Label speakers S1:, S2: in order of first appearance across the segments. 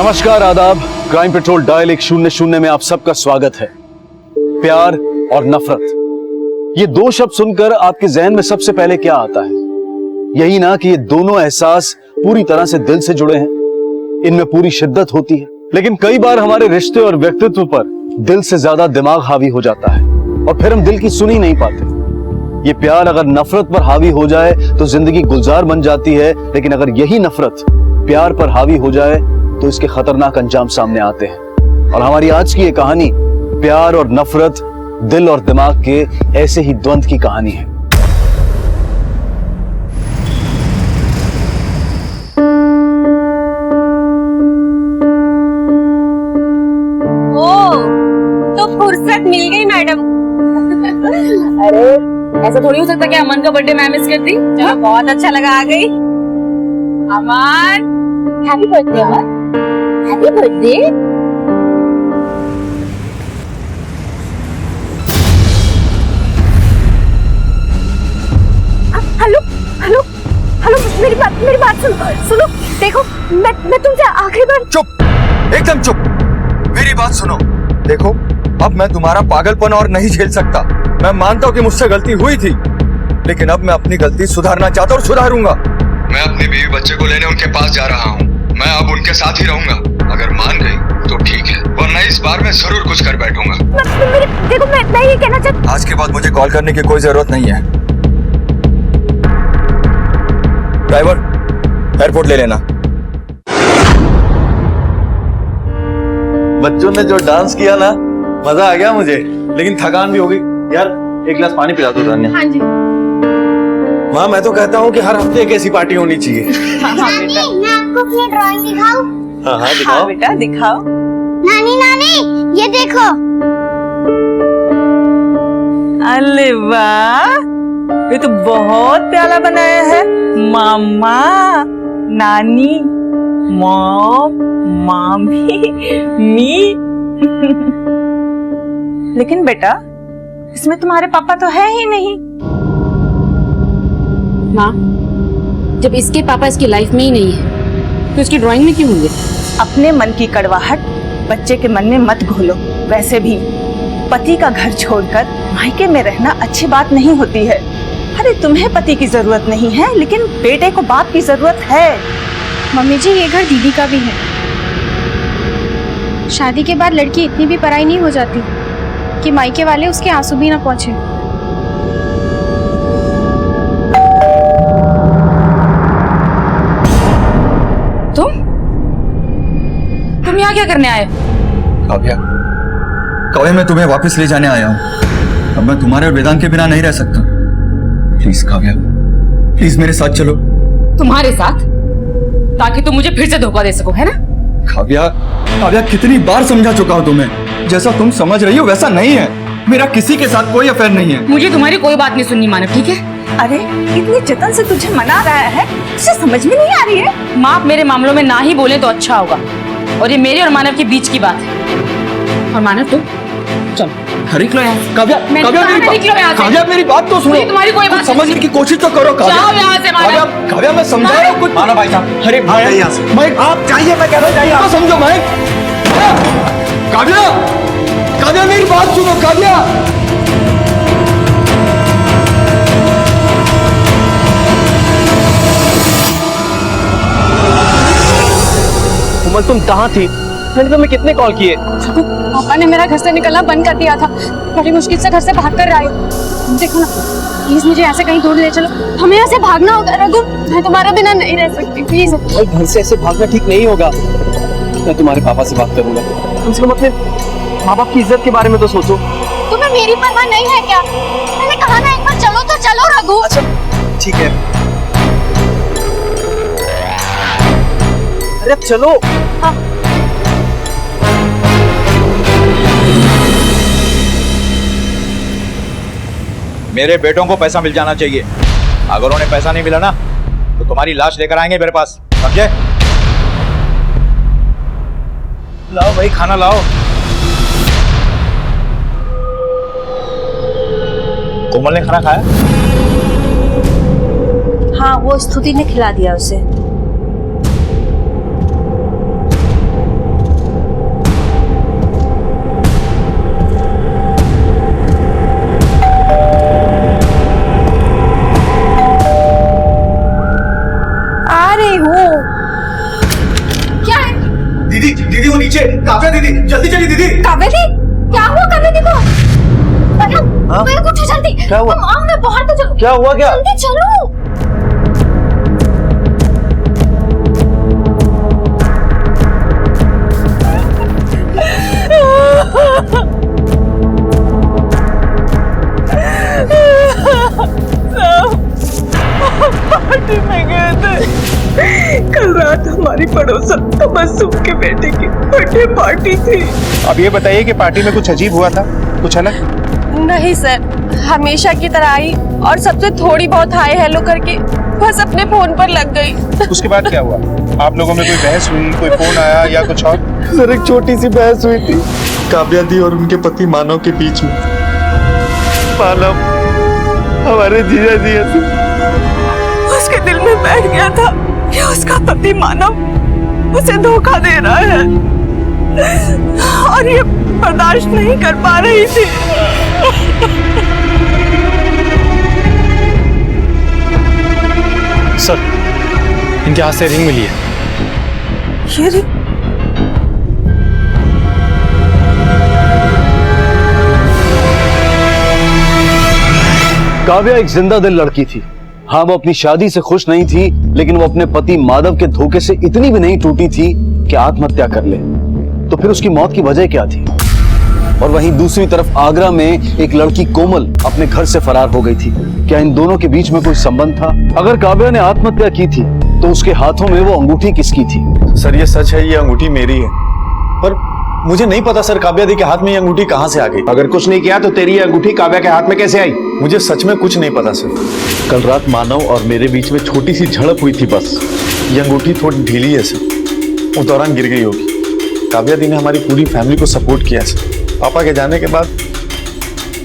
S1: नमस्कार, आदाब। Crime petrol dial 100 में आप सबका स्वागत है। प्यार और नफरत, ये दो शब्द सुनकर आपके जहन में सबसे पहले क्या आता है? यही ना कि ये दोनों एहसास पूरी तरह से दिल से जुड़े हैं, इनमें पूरी शिद्दत होती है। लेकिन कई बार हमारे रिश्ते और व्यक्तित्व पर दिल से ज्यादा दिमाग हावी हो जाता है और फिर हम दिल की सुन ही नहीं पाते। ये प्यार अगर नफरत पर हावी हो जाए तो जिंदगी गुलजार बन जाती है, लेकिन अगर यही नफरत प्यार पर हावी हो जाए तो इसके खतरनाक अंजाम सामने आते हैं। और हमारी आज की ये कहानी प्यार और नफरत, दिल और दिमाग के ऐसे ही द्वंद्व की कहानी है।
S2: तो फुर्सत मिल गई मैडम।
S3: अरे ऐसा थोड़ी हो सकता कि अमन का बर्थडे मैं मिस कर दी।
S2: चलो बहुत अच्छा लगा, आ गई।
S3: Aman, happy birthday Aman, happy birthday.
S2: Hello hello hello, मेरी बात सुनो। देखो मैं तुमसे आखिरी बार।
S4: चुप, एकदम चुप। मेरी बात सुनो। देखो, अब मैं तुम्हारा पागलपन और नहीं झेल सकता। मैं मानता हूँ कि मुझसे गलती हुई थी, लेकिन अब मैं अपनी गलती सुधारना चाहता हूँ और सुधारूंगा। मैं अपनी बीवी बच्चे को लेने उनके पास जा रहा हूँ। मैं अब उनके साथ ही रहूंगा। अगर मान गई तो ठीक है, वरना इस बार मैं जरूर कुछ कर बैठूंगा।
S2: देखो मैं ये कहना चाहती।
S4: आज के बाद मुझे कॉल करने की कोई जरूरत नहीं है। ड्राइवर, एयरपोर्ट ले लेना।
S5: बच्चों ने जो डांस किया ना, मजा आ गया मुझे, लेकिन थकान भी हो गई। यार एक गिलास पानी पिला दो तान्या।
S2: हाँ जी।
S5: माँ, मैं तो कहता हूँ कि हर हफ्ते एक ऐसी पार्टी होनी चाहिए।
S6: नानी, मैं आपको अपनी ड्राइंग दिखाऊं?
S5: हाँ दिखाओ।
S3: हाँ बेटा दिखाओ।
S6: नानी ये देखो।
S3: अरे वाह, ये तो बहुत प्यारा बनाया है। मामा, नानी, मॉम, मामी, मी। लेकिन बेटा, इसमें तुम्हारे पापा तो है ही नहीं।
S7: माँ, जब इसके पापा इसकी लाइफ में ही नहीं है तो इसकी ड्राइंग में क्यों होंगे?
S3: अपने मन की कड़वाहट बच्चे के मन में मत घोलो। वैसे भी पति का घर छोड़कर मायके में रहना अच्छी बात नहीं होती है। अरे तुम्हें पति की जरूरत नहीं है, लेकिन बेटे को बाप की जरूरत है।
S8: मम्मी जी, ये घर दीदी का भी है। शादी के बाद लड़की इतनी भी पराई नहीं हो जाती कि मायके वाले उसके आंसू भी ना पहुंचे।
S3: तुम यहाँ क्या करने आए?
S4: काव्या, काव्या, मैं तुम्हें वापस ले जाने आया हूँ। अब मैं तुम्हारे और वेदांत के बिना नहीं रह सकता। प्लीज काव्या, प्लीज मेरे साथ चलो।
S3: तुम्हारे साथ? ताकि तुम मुझे फिर से धोखा दे सको, है ना?
S4: काव्या, काव्या, कितनी बार समझा चुका हूँ तुम्हें। जैसा तुम समझ रही हो वैसा नहीं है। मेरा किसी के साथ कोई अफेयर नहीं है।
S3: मुझे तुम्हारी कोई बात नहीं सुननी मानव, ठीक है? अरे इतनी जतन से तुझे मना रहा है, तुझे समझ में नहीं आ रही है? माँ, आप मेरे मामलों में ना ही बोले तो अच्छा होगा। और ये मेरे और मानव के बीच की बात है। और मानव, तुम चलो।
S4: हरी काव्या, काव्या, मेरी बात तो सुनो।
S3: तुम्हारी कोई बात
S4: समझने की कोशिश तो करो।
S3: जाओ यहाँ से
S4: काव्या, काव्या, मैं समझा रहा हूँ कुछ।
S5: मानो भाई साहब,
S4: अरे भाई,
S5: यहाँ से
S4: मैं आप चाहिए, मैं कह रहा हूँ चाहिए। तो समझो मैं। काव्या, काव्या, मेरी बात सुनो। काव्या,
S5: उमर, तुम कहाँ थी? मैंने तुम्हें कितने कॉल किए?
S8: पापा ने मेरा घर से निकलना बंद कर दिया था। बड़ी मुश्किल से घर से भाग कर आई। देखो ना, प्लीज मुझे ऐसे कहीं दूर ले चलो। हमें ऐसे भागना होगा रघु, मैं तुम्हारे बिना नहीं रह सकती, प्लीज।
S5: भाई, घर से ऐसे भागना ठीक नहीं होगा। मैं तुम्हारे पापा से बात करूंगा। कम से कम अपने माँ बाप की इज्जत के बारे में तो सोचो।
S8: तुम्हें मेरी परवाह नहीं है क्या? मैंने कहा ना एक बार चलो तो चलो रघु।
S5: अच्छा ठीक है, अरे अब चलो।
S9: मेरे बेटों को पैसा मिल जाना चाहिए। अगर उन्हें पैसा नहीं मिला ना तो तुम्हारी लाश लेकर आएंगे मेरे पास, समझे? लाओ भाई, खाना लाओ। कोमल ने खाना खाया?
S2: हाँ, वो स्तुति ने खिला दिया उसे।
S4: नीचे। काव्या दीदी, जल्दी चलिए दीदी।
S2: काव्या दी, क्या हुआ काव्या दी को?
S5: हाँ?
S2: मेरे को उठो जल्दी।
S5: क्या हुआ?
S2: तुम आओ ना, बाहर तो चलो।
S5: क्या हुआ क्या?
S2: जल्दी चलो।
S3: पार्टी में गए थे। कल रात हमारी पड़ोसन तबस्सुम के बेटे की बर्थडे पार्टी थी।
S10: अब ये बताइए कि पार्टी में कुछ अजीब हुआ था, कुछ अलग?
S8: नहीं सर, हमेशा की तरह आई और सबसे थोड़ी बहुत हाय हेलो करके बस अपने फोन पर लग गई।
S10: उसके बाद क्या हुआ? आप लोगों में कोई बहस हुई, कोई फोन आया या कुछ और?
S4: सर एक छोटी सी बहस हुई थी काव्या दी और उनके पति मानव के बीच में। मानव हमारे जीजा जी ऐसे
S3: उसके दिल में बैठ गया था कि उसका पति मानव उसे धोखा दे रहा है और ये बर्दाश्त नहीं कर पा रही थी।
S10: सर, इनके हाथ से रिंग मिली है।
S3: ये रिंग?
S1: काव्या एक जिंदा दिल लड़की थी। हाँ, वो अपनी शादी से खुश नहीं थी, लेकिन वो अपने पति माधव के धोखे से इतनी भी नहीं टूटी थी कि आत्महत्या कर ले। तो फिर उसकी मौत की वजह क्या थी? और वहीं दूसरी तरफ आगरा में एक लड़की कोमल अपने घर से फरार हो गई थी। क्या इन दोनों के बीच में कोई संबंध था? अगर काव्या ने आत्महत्या की थी तो उसके हाथों में वो अंगूठी किसकी थी?
S4: सर ये सच है, ये अंगूठी मेरी है, पर मुझे नहीं पता सर काव्या दी के हाथ में ये अंगूठी कहाँ से आ गई।
S10: अगर कुछ नहीं किया तो तेरी ये अंगूठी काव्या के हाथ में कैसे आई?
S4: मुझे सच में कुछ नहीं पता सर। कल रात मानव और मेरे बीच में छोटी सी झड़प हुई थी बस। ये अंगूठी थोड़ी ढीली है सर, उस दौरान गिर गई होगी। काव्या दी ने हमारी पूरी फैमिली को सपोर्ट किया सर। पापा के जाने के बाद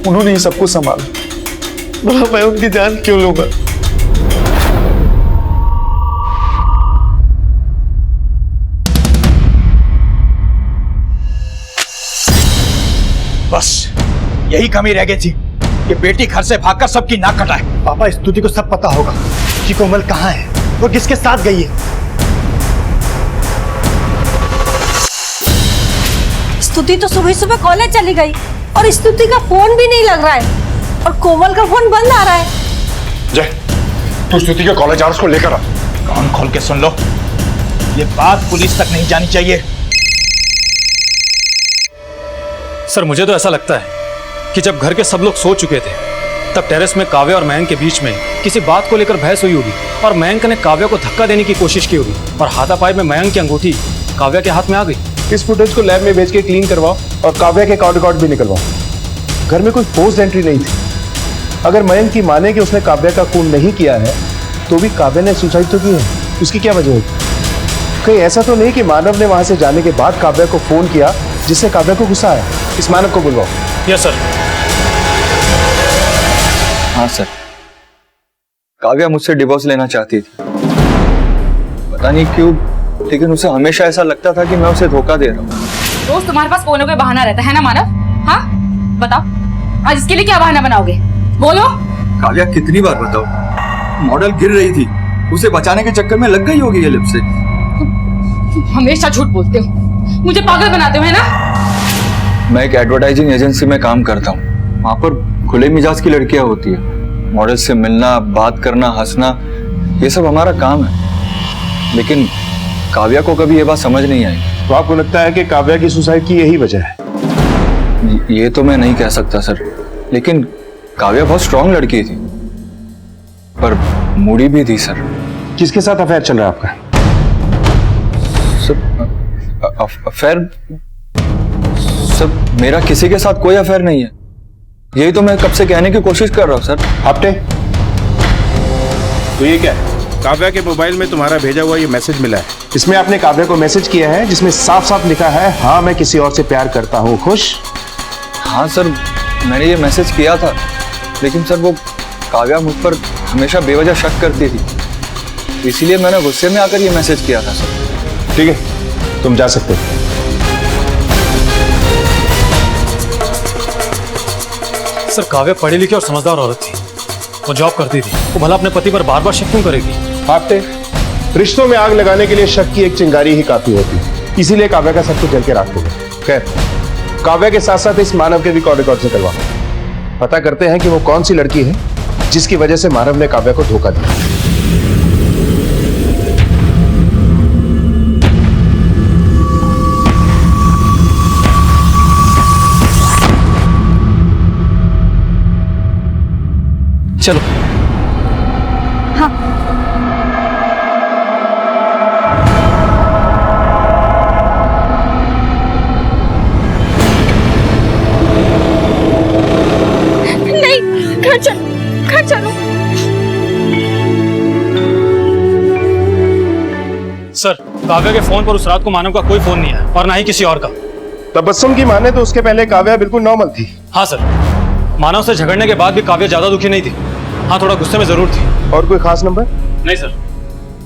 S4: उन्होंने ही सब कुछ संभाला। भला मैं उनकी जान क्यों लूंगा?
S9: बस यही कमी रह गई थी कि बेटी घर से भागकर सबकी नाक कटाए।
S10: पापा, स्तुति को सब पता होगा कि कोमल कहाँ है, वो किसके साथ गई है।
S2: स्तुति तो सुबह सुबह कॉलेज चली गई और स्तुति का फोन भी नहीं लग रहा है और कोमल का फोन बंद आ रहा है।
S10: जय, तू स्तुति के कॉलेज आवर्स को लेकर आ।
S9: कान खोल के सुन लो, ये बात पुलिस तक नहीं जानी चाहिए।
S11: सर, मुझे तो ऐसा लगता है कि जब घर के सब लोग सो चुके थे तब टेरेस में काव्या और मयंक के बीच में किसी बात को लेकर बहस हुई होगी और मयंक ने काव्या को धक्का देने की कोशिश की होगी और हाथापाई में मयंक की अंगूठी काव्या के हाथ में आ गई।
S10: इस फुटेज को लैब में भेज के क्लीन करवाओ और काव्या के कॉल रिकॉर्ड भी निकलवाओ। घर में कोई फोर्स्ड एंट्री नहीं थी। अगर मयंक की माने कि उसने काव्या का खून नहीं किया है तो भी काव्या ने सुसाइड तो की है, उसकी क्या वजह होगी? कहीं ऐसा तो नहीं कि मानव ने वहां से जाने के बाद काव्या को फोन किया जिससे काव्या को गुस्सा आया? इस मानव को बुलवाओ।
S11: Yes sir.
S4: हाँ सर, काव्या मुझसे डिवोर्स लेना चाहती थी। पता नहीं क्यों, लेकिन उसे हमेशा ऐसा लगता था कि मैं उसे धोखा दे रहा हूँ।
S7: रोज तुम्हारे पास कोई ना कोई बहाना रहता है ना मानव? हाँ बताओ, आज इसके लिए क्या बहाना बनाओगे? बोलो।
S4: काव्या कितनी बार बताओ, मॉडल गिर रही थी, उसे बचाने के चक्कर में लग गई होगी ये लिपस्टिक।
S7: हमेशा झूठ बोलते हो, मुझे पागल बनाते हो, है ना?
S4: मैं एक एडवर्टाइजिंग एजेंसी में काम करता हूँ। वहाँ पर खुले मिजाज की लड़कियां होती है। मॉडल से मिलना, बात करना, हंसना, ये सब हमारा काम है। लेकिन काव्या को कभी ये बात समझ नहीं आई।
S10: तो आपको लगता है कि काव्या की सुसाइड की यही वजह है?
S4: ये तो मैं नहीं कह सकता सर, लेकिन काव्या बहुत स्ट्रांग लड़की थी, पर मूडी भी थी सर।
S10: किसके साथ अफेयर चल रहा है आपका?
S4: अफेयर? सब मेरा किसी के साथ कोई अफेयर नहीं है। यही तो मैं कब से कहने की कोशिश कर रहा हूँ सर।
S10: आपटे, तो ये क्या है? काव्या के मोबाइल में तुम्हारा भेजा हुआ ये मैसेज मिला है। इसमें आपने काव्या को मैसेज किया है जिसमें साफ साफ लिखा है, हाँ मैं किसी और से प्यार करता हूँ, खुश?
S4: हाँ सर, मैंने ये मैसेज किया था, लेकिन सर वो काव्या मुझ पर हमेशा बेवजह शक करती थी, इसीलिए मैंने गुस्से में आकर ये मैसेज किया था सर।
S10: ठीक है, तुम जा सकते हो।
S11: सर, काव्या पढ़ी लिखी और समझदार औरत थी, वो जॉब करती थी, वो भला अपने पति पर बार-बार शक क्यों करेगी?
S10: आपटे, रिश्तों में आग लगाने के लिए शक की एक चिंगारी ही काफी होती है। इसीलिए काव्या का सब कुछ जल के राख हो गया। खैर, काव्या के साथ साथ इस मानव के भी कॉल रिकॉर्ड से करवा पता करते हैं कि वो कौन सी लड़की है जिसकी वजह से मानव ने काव्या को धोखा दिया।
S11: चलो।
S8: नहीं, घर चलो।
S11: सर, काव्या के फोन पर उस रात को मानव का कोई फोन नहीं है और ना ही किसी और का।
S10: तबस्सुम की माने तो उसके पहले काव्या बिल्कुल नॉर्मल थी।
S11: हाँ सर, मानव से झगड़ने के बाद भी काव्या ज्यादा दुखी नहीं थी। हाँ, थोड़ा गुस्से में जरूर थी।
S10: और कोई खास नंबर?
S11: नहीं सर,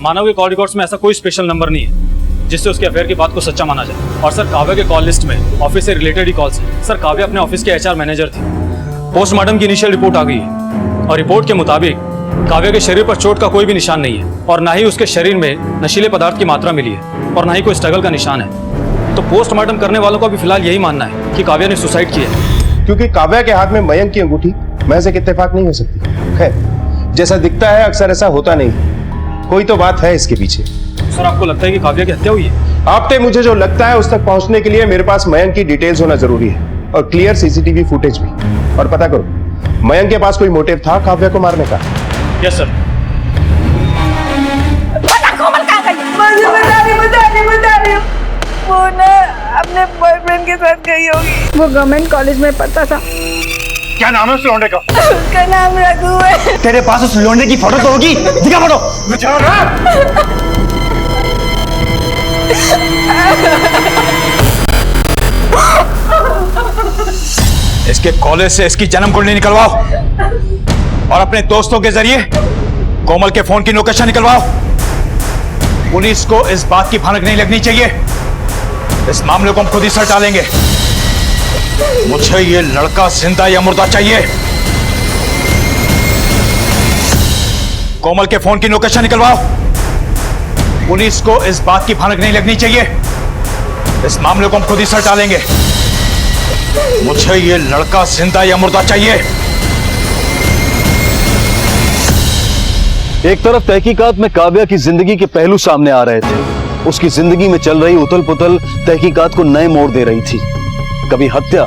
S11: मानव के कॉल रिकॉर्ड्स में ऐसा कोई स्पेशल नंबर नहीं है जिससे उसके अफेयर की बात को सच्चा माना जाए। और सर, काव्या के कॉल लिस्ट में ऑफिस से रिलेटेड ही कॉल्स हैं। सर, काव्या अपने ऑफिस के HR मैनेजर थी। पोस्टमार्टम की इनिशियल रिपोर्ट आ गई है और रिपोर्ट के मुताबिक काव्या के शरीर पर चोट का कोई भी निशान नहीं है और ना ही उसके शरीर में नशीले पदार्थ की मात्रा मिली है और ना ही कोई स्ट्रगल का निशान है। तो पोस्टमार्टम करने वालों का भी फिलहाल यही मानना है कि काव्या ने सुसाइड किया है।
S10: क्योंकि काव्या के हाथ में मयंक की अंगूठी महज एक इत्तेफाक नहीं हो सकती। खैर, जैसा दिखता है अक्सर ऐसा होता नहीं, कोई तो बात है इसके पीछे।
S11: सर, आपको लगता है कि काव्या की हत्या हुई है?
S10: आपने मुझे जो लगता है उस तक पहुंचने के लिए मेरे पास मयंक की डिटेल्स होना जरूरी है और क्लियर CCTV फुटेज भी। और पता करो, मयंक के पास कोई मोटिव था काव्या को मारने का?
S11: Yes sir.
S3: वो ना अपने बॉयफ्रेंड के साथ गई होगी। वो गवर्नमेंट कॉलेज में पढ़ता था।
S9: क्या नाम है उस लौंडे का?
S3: उसका नाम रघु है।
S9: तेरे पास उस लौंडे की फोटो तो होगी, दिखा फोटो। इसके कॉलेज से इसकी जन्म कुंडली निकलवाओ और अपने दोस्तों के जरिए कोमल के फोन की लोकेशन निकलवाओ। पुलिस को इस बात की भनक नहीं लगनी चाहिए। इस मामले को हम खुद ही सर डालेंगे। मुझे ये लड़का जिंदा या मुर्दा चाहिए। कोमल के फोन की लोकेशन निकलवाओ। पुलिस को इस बात की भनक नहीं लगनी चाहिए। इस मामले को हम खुद ही सर डालेंगे। मुझे ये लड़का जिंदा या मुर्दा चाहिए।
S1: एक तरफ तहकीकात में काव्या की जिंदगी के पहलू सामने आ रहे थे। उसकी जिंदगी में चल रही उथल पुथल तहकीकात को नए मोड़ दे रही थी। कभी हत्या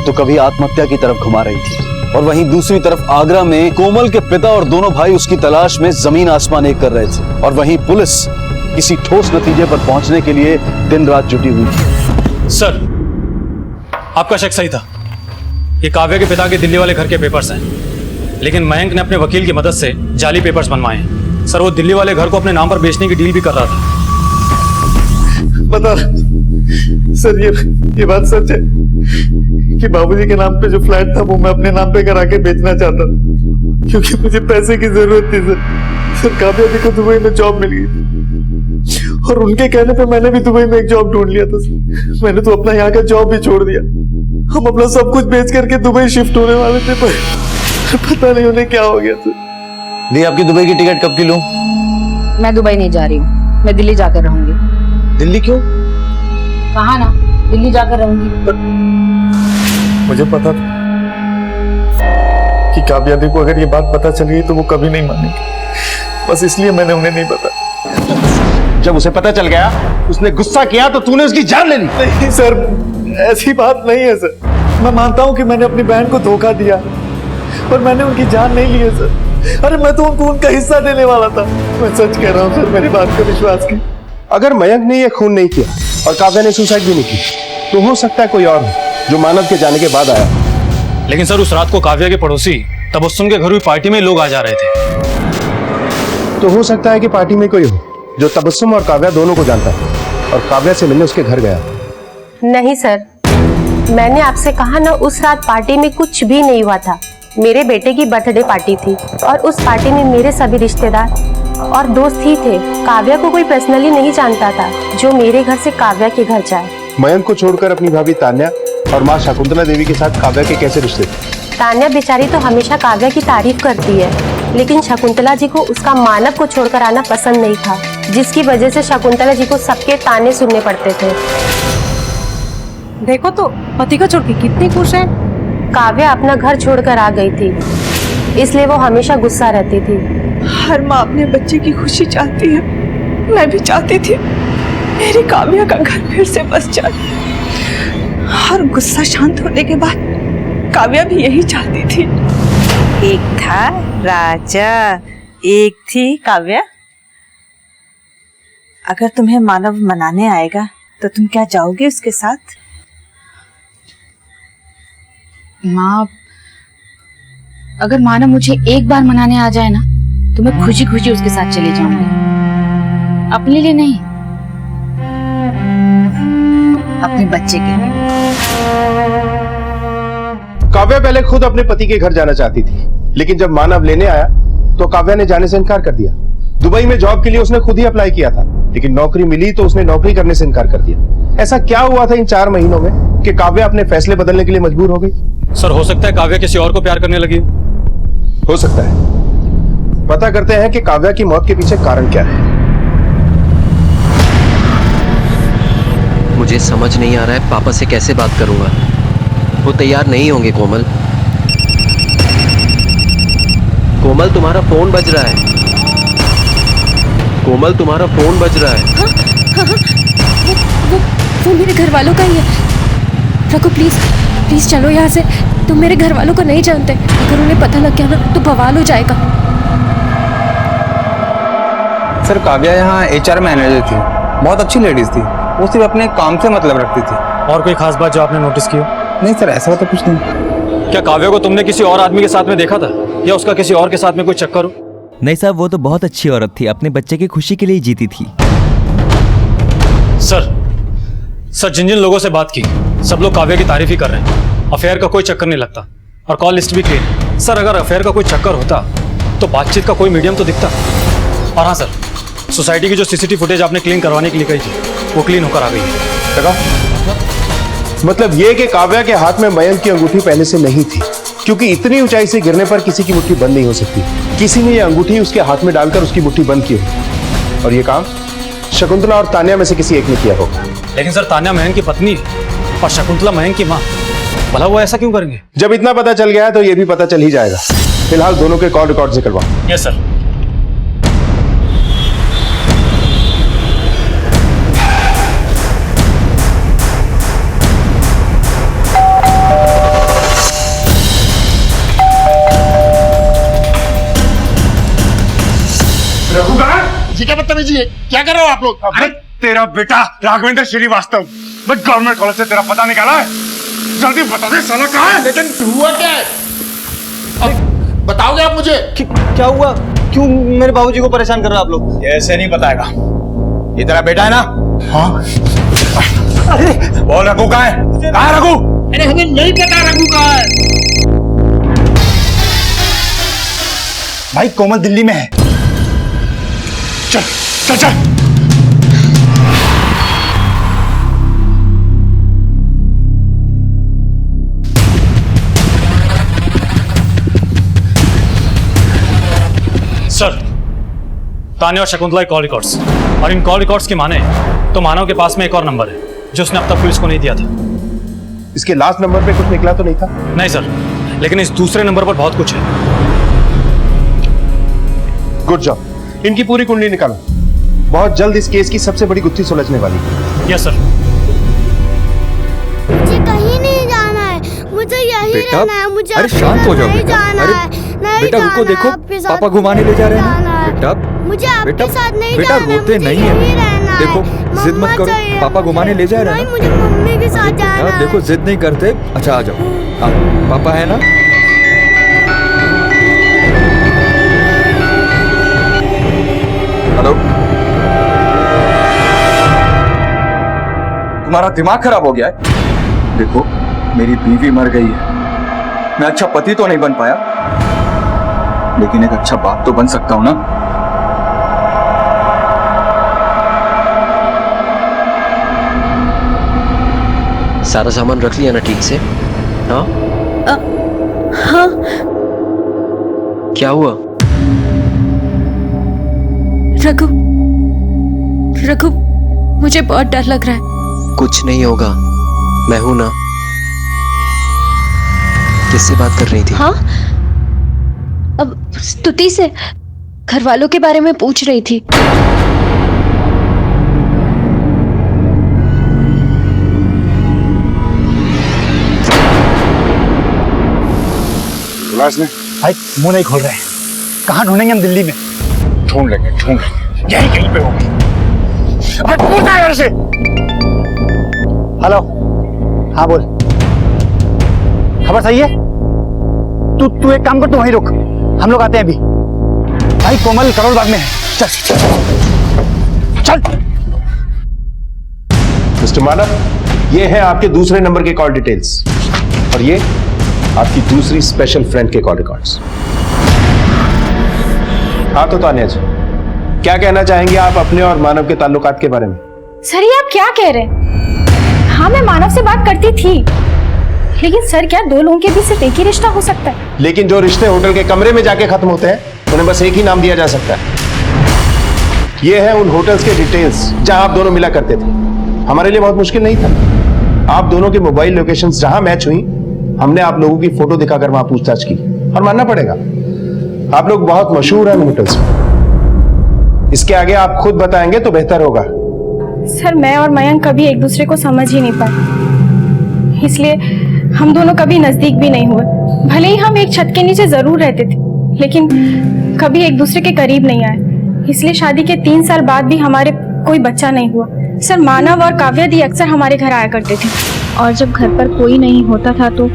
S1: तो कभी आत्महत्या की तरफ घुमा रही थी। और वहीं दूसरी तरफ आगरा में कोमल के पिता और दोनों भाई उसकी तलाश में जमीन आसमान एक कर रहे थे। और वहीं पुलिस किसी ठोस नतीजे पर पहुंचने के लिए दिन रात जुटी हुई थी।
S11: सर, आपका शक सही था। ये काव्या के पिता के दिल्ली वाले घर के पेपर्स हैं, लेकिन मयंक ने अपने वकील की मदद से जाली पेपर्स बनवाए हैं। सर, वो दिल्ली वाले घर को अपने नाम पर बेचने की डील भी कर रहा था।
S12: बता सर, ये बात सच है कि बाबूजी के नाम पे जो फ्लैट था वो मैं अपने नाम पे करा के बेचना चाहता था, क्योंकि मुझे पैसे की जरूरत थी सर। काव्या दी को दुबई में जॉब मिल गई थी और उनके कहने पे मैंने भी दुबई में एक जॉब ढूंढ लिया था सर। मैंने तो अपना यहाँ का जॉब भी छोड़ दिया। हम अपना सब कुछ बेच करके दुबई शिफ्ट होने वाले थे, पर पता नहीं उन्हें क्या हो गया सर।
S9: दी, आपकी दुबई की टिकट कब की लूं?
S7: मैं दुबई नहीं जा रही हूँ, मैं दिल्ली जाकर रहूंगी।
S9: दिल्ली क्यों?
S7: कहा ना, दिल्ली जाकर रहूंगी।
S12: मुझे पता था कि काव्या दी को अगर ये बात पता चल गई तो वो कभी नहीं मानेगी, बस इसलिए मैंने उन्हें नहीं बताया।
S10: जब उसे पता चल गया, उसने गुस्सा किया तो तूने उसकी जान ले ली।
S12: नहीं सर, ऐसी बात नहीं है सर। मैं मानता हूँ कि मैंने अपनी बहन को धोखा दिया, पर मैंने उनकी जान नहीं ली है सर। अरे मैं तो उनको उनका हिस्सा देने वाला था। मैं सच कह रहा हूँ सर, मेरी बात को विश्वास की।
S10: अगर मयंक ने ये खून नहीं किया और काव्या ने सुसाइड भी नहीं की, तो हो सकता है कोई और हो जो मानव के जाने के बाद आया।
S11: लेकिन सर, उस रात को काव्या के पड़ोसी तबस्सुम के घर हुई पार्टी में लोग आ जा रहे थे।
S10: तो हो सकता है कि पार्टी में कोई हो जो तबस्सुम और काव्या दोनों को जानता है और काव्या से मिलने उसके घर गया।
S2: नहीं सर, मैंने आपसे कहा ना, उस रात पार्टी में कुछ भी नहीं हुआ था। मेरे बेटे की बर्थडे पार्टी थी और उस पार्टी में मेरे सभी रिश्तेदार और दोस्त ही थे। काव्या को कोई पर्सनली नहीं जानता था जो मेरे घर से काव्या के घर जाए।
S10: मयंक को छोड़कर अपनी भाभी तान्या और माँ शकुंतला देवी के साथ काव्या के कैसे रिश्ते थे?
S2: तान्या बेचारी तो हमेशा काव्या की तारीफ करती है, लेकिन शकुंतला जी को उसका मानव को छोड़कर आना पसंद नहीं था। जिसकी वजह से शकुंतला जी को सबके ताने सुनने पड़ते थे।
S8: देखो तो पति को छोड़ के कितनी खुश है।
S2: काव्या अपना घर छोड़कर आ गई थी, इसलिए वो हमेशा गुस्सा रहती थी।
S3: हर माँ अपने बच्चे की खुशी चाहती है। मैं भी चाहती थी मेरी काव्या का घर फिर से बस जाए। और गुस्सा शांत होने के बाद काव्या भी यही चाहती थी। एक था राजा, एक थी काव्या। अगर तुम्हें मानव मनाने आएगा तो तुम क्या जाओगे उसके साथ?
S7: माँ, अगर मानव मुझे एक बार मनाने आ जाए ना तो मैं खुशी खुशी उसके साथ चली जाऊंगी, अपने लिए नहीं, अपने बच्चे के लिए।
S10: काव्या पहले खुद अपने पति के घर जाना चाहती थी, लेकिन जब मानव लेने आया तो काव्या ने जाने से इनकार कर दिया। दुबई में जॉब के लिए उसने खुद ही अप्लाई किया था, लेकिन नौकरी मिली तो उसने नौकरी करने से इनकार कर दिया। ऐसा क्या हुआ था इन 4 महीनों में कि काव्या अपने फैसले बदलने के लिए मजबूर हो गई?
S11: सर, हो सकता है काव्या किसी और को प्यार करने लगी
S10: हो सकता है। पता करते हैं कि काव्या की मौत के पीछे कारण क्या है।
S5: मुझे समझ नहीं आ रहा है पापा से कैसे बात करूंगा। वो तैयार नहीं होंगे। कोमल, कोमल तुम्हारा फोन बज रहा है। कोमल तुम्हारा फोन बज रहा है।
S8: वो मेरे घर वालों का ही है। रघु प्लीज प्लीज चलो यहाँ से। तुम मेरे घर वालों को नहीं जानते, अगर उन्हें पता लग गया ना तो बवाल हो जाएगा।
S13: सर, काव्या यहाँ HR मैनेजर थी, बहुत अच्छी लेडीज थी। वो सिर्फ अपने काम से मतलब रखती थी।
S11: और कोई खास बात जो आपने नोटिस की हो?
S13: नहीं सर, ऐसा तो कुछ नहीं।
S11: क्या काव्या को तुमने किसी और आदमी के साथ में देखा था, या उसका किसी और के साथ में कोई चक्कर हो?
S14: नहीं साहब, वो तो बहुत अच्छी औरत थी, अपने बच्चे की खुशी के लिए जीती थी।
S11: सर जिन जिन लोगों से बात की सब लोग काव्या की तारीफ ही कर रहे हैं। अफेयर का कोई चक्कर नहीं लगता और कॉल लिस्ट भी क्लीन। सर, अगर अफेयर का कोई चक्कर होता तो बातचीत का कोई मीडियम तो दिखता। और हाँ सर, सोसाइटी की जो CCTV फुटेज आपने क्लीन करवाने के लिए कही थी वो क्लीन होकर आ गई है।
S10: मतलब ये कि काव्या के हाथ में मयंक की अंगूठी पहले से नहीं थी, क्योंकि इतनी ऊंचाई से गिरने पर किसी की मुट्ठी बंद नहीं हो सकती। किसी ने ये अंगूठी उसके हाथ में डालकर उसकी मुट्ठी बंद की होगी, और ये काम शकुंतला और तान्या में से किसी एक ने किया होगा।
S11: लेकिन सर, तान्या मयंक की पत्नी है और शकुंतला मयंक की माँ। भला वो ऐसा क्यों करेंगे?
S10: जब इतना पता चल गया है तो ये भी पता चल ही जाएगा। फिलहाल दोनों के कॉल रिकॉर्ड से करवाओ।
S11: Yes sir.
S12: जी क्या बदतमीजी है? क्या कर रहे हो आप लोग?
S9: अरे तेरा बेटा राघवेंद्र श्रीवास्तव, मैं गवर्नमेंट कॉलेज से तेरा पता निकाला है। जल्दी बता दे साला कहाँ है?
S12: लेकिन हुआ क्या है? अब बताओगे आप मुझे?
S5: क्या हुआ? क्यों मेरे बाबूजी को परेशान कर रहे हो आप लोग?
S9: ऐसे नहीं बताएगा। ये तेरा बेटा है ना?
S12: हाँ।
S9: अरे बोल, रघु कहाँ है? कहाँ है रघु?
S12: अरे हमें नहीं पता रघु कहाँ है।
S9: भाई कोमल दिल्ली में है। चल चल चल।
S11: सर, तान्या और शकुंतला के कॉल रिकॉर्ड्स, और इन कॉल रिकॉर्ड्स की माने तो मानव के पास में एक और नंबर है जो उसने अब तक पुलिस को नहीं दिया था।
S10: इसके लास्ट नंबर पे कुछ निकला तो नहीं था?
S11: नहीं सर, लेकिन इस दूसरे नंबर पर बहुत कुछ है।
S10: Good job. इनकी पूरी कुंडली निकालो। बहुत जल्द इस केस की सबसे बड़ी गुत्थी सुलझने वाली है।
S11: Yes sir.
S6: मुझे कहीं नहीं जाना है, मुझे यही रहना है। मुझे
S14: अरे शांत हो जाओ बेटा। अरे बेटा रुको, देखो पापा घुमाने ले जा रहे हैं बेटा।
S6: मुझे आपके साथ नहीं
S14: बेटा
S6: जाना है,
S14: रोते
S6: मुझे
S14: नहीं
S6: यहीं
S14: है।
S6: रहना है।
S14: देखो जिद मत
S6: मम्मा
S14: करो,
S6: चाहिए
S14: पापा
S6: मुझे।
S14: घुमाने ले जा रहे हैं
S6: नहीं,
S14: ना।
S6: मुझे मम्मी के साथ जाना है।
S14: देखो जिद नहीं करते। अच्छा आ जाओ। हाँ, पापा है ना?
S4: हेलो, तुम्हारा दिमाग खराब हो गया है? देखो, मेरी बीवी मर गई है। मैं अच्छा पति तो नहीं बन पाया, लेकिन एक अच्छा बाप तो बन सकता हूं ना।
S5: सारा सामान रख लिया ना ठीक से? हाँ
S8: हाँ।
S5: क्या हुआ?
S8: रघु रघु, मुझे बहुत डर लग रहा है।
S5: कुछ नहीं होगा, मैं हूं ना। किससे बात कर रही थी?
S8: हाँ, अब स्तुति से, घर वालों के बारे में पूछ रही थी।
S9: भाई मुंह नहीं खोल रहे हैं। कहाँ ढूंढेंगे हम दिल्ली में? ढूंढ लेंगे यही कहीं पे होगी। अबे पूछना है घर से। हेलो, हाँ बोल। खबर सही है? तू एक काम कर, तू वहीं रुक, हम लोग आते हैं अभी। भाई कोमल करोल बाग में है। चल चल।
S10: मिस्टर मानव, ये है आपके दूसरे नंबर के कॉल डिटेल्स और ये आपकी दूसरी स्पेशल फ्रेंड के कॉल रिकॉर्ड्स। हाँ तो तानिया जी, क्या कहना चाहेंगे आप अपने और मानव के ताल्लुकात के बारे में?
S8: सर ये आप क्या कह रहे हैं? हाँ, मैं मानव से बात करती थी, लेकिन सर क्या दो लोगों के बीच सिर्फ एक ही रिश्ता हो सकता है?
S10: लेकिन जो रिश्ते होटल के कमरे में जाके खत्म होते हैं उन्हें बस एक ही नाम दिया जा सकता है। ये है उन होटल्स के डिटेल्स जहां आप दोनों मिला करते थे। हमारे लिए बहुत मुश्किल नहीं था। आप दोनों के मोबाइल लोकेशंस जहां मैच हुई, हमने आप लोगों की फोटो दिखाकर वहां पूछताछ की और मानना पड़ेगा आप लोग बहुत मशहूर हैं होटल्स में। इसके आगे आप खुद बताएंगे तो बेहतर होगा।
S8: सर मैं और मयंक कभी एक दूसरे को समझ ही नहीं पाए, इसलिए हम दोनों कभी नजदीक भी नहीं हुए। भले ही हम एक छत के नीचे जरूर रहते थे, लेकिन कभी एक दूसरे के करीब नहीं आए। इसलिए शादी के 3 साल बाद भी हमारे कोई बच्चा नहीं हुआ। सर मानव और काव्या दी अक्सर हमारे घर आया करते थे, और जब घर पर कोई नहीं होता था तो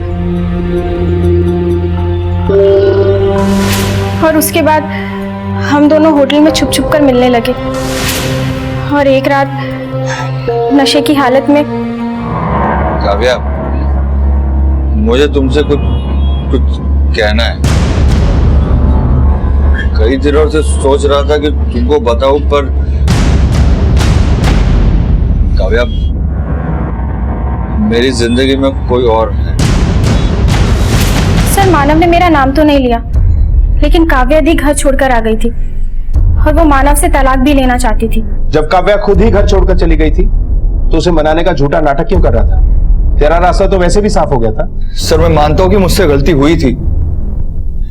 S8: और उसके बाद हम दोनों होटल में छुप छुप कर मिलने लगे। और एक रात नशे की हालत में।
S4: काव्या, मुझे तुमसे कुछ कहना है। कई दिनों से सोच रहा था कि तुमको बताऊं, पर काव्या, मेरी जिंदगी में कोई और है।
S8: सर मानव ने मेरा नाम तो नहीं लिया, लेकिन काव्या दी घर छोड़कर आ गई थी और वो मानव से तलाक भी लेना चाहती थी।
S10: जब काव्या खुद ही घर छोड़कर चली गई थी तो उसे मनाने का झूठा नाटक क्यों कर रहा था? तेरा रास्ता तो वैसे भी साफ हो गया था।
S4: सर मैं मानता हूं कि मुझसे गलती हुई थी,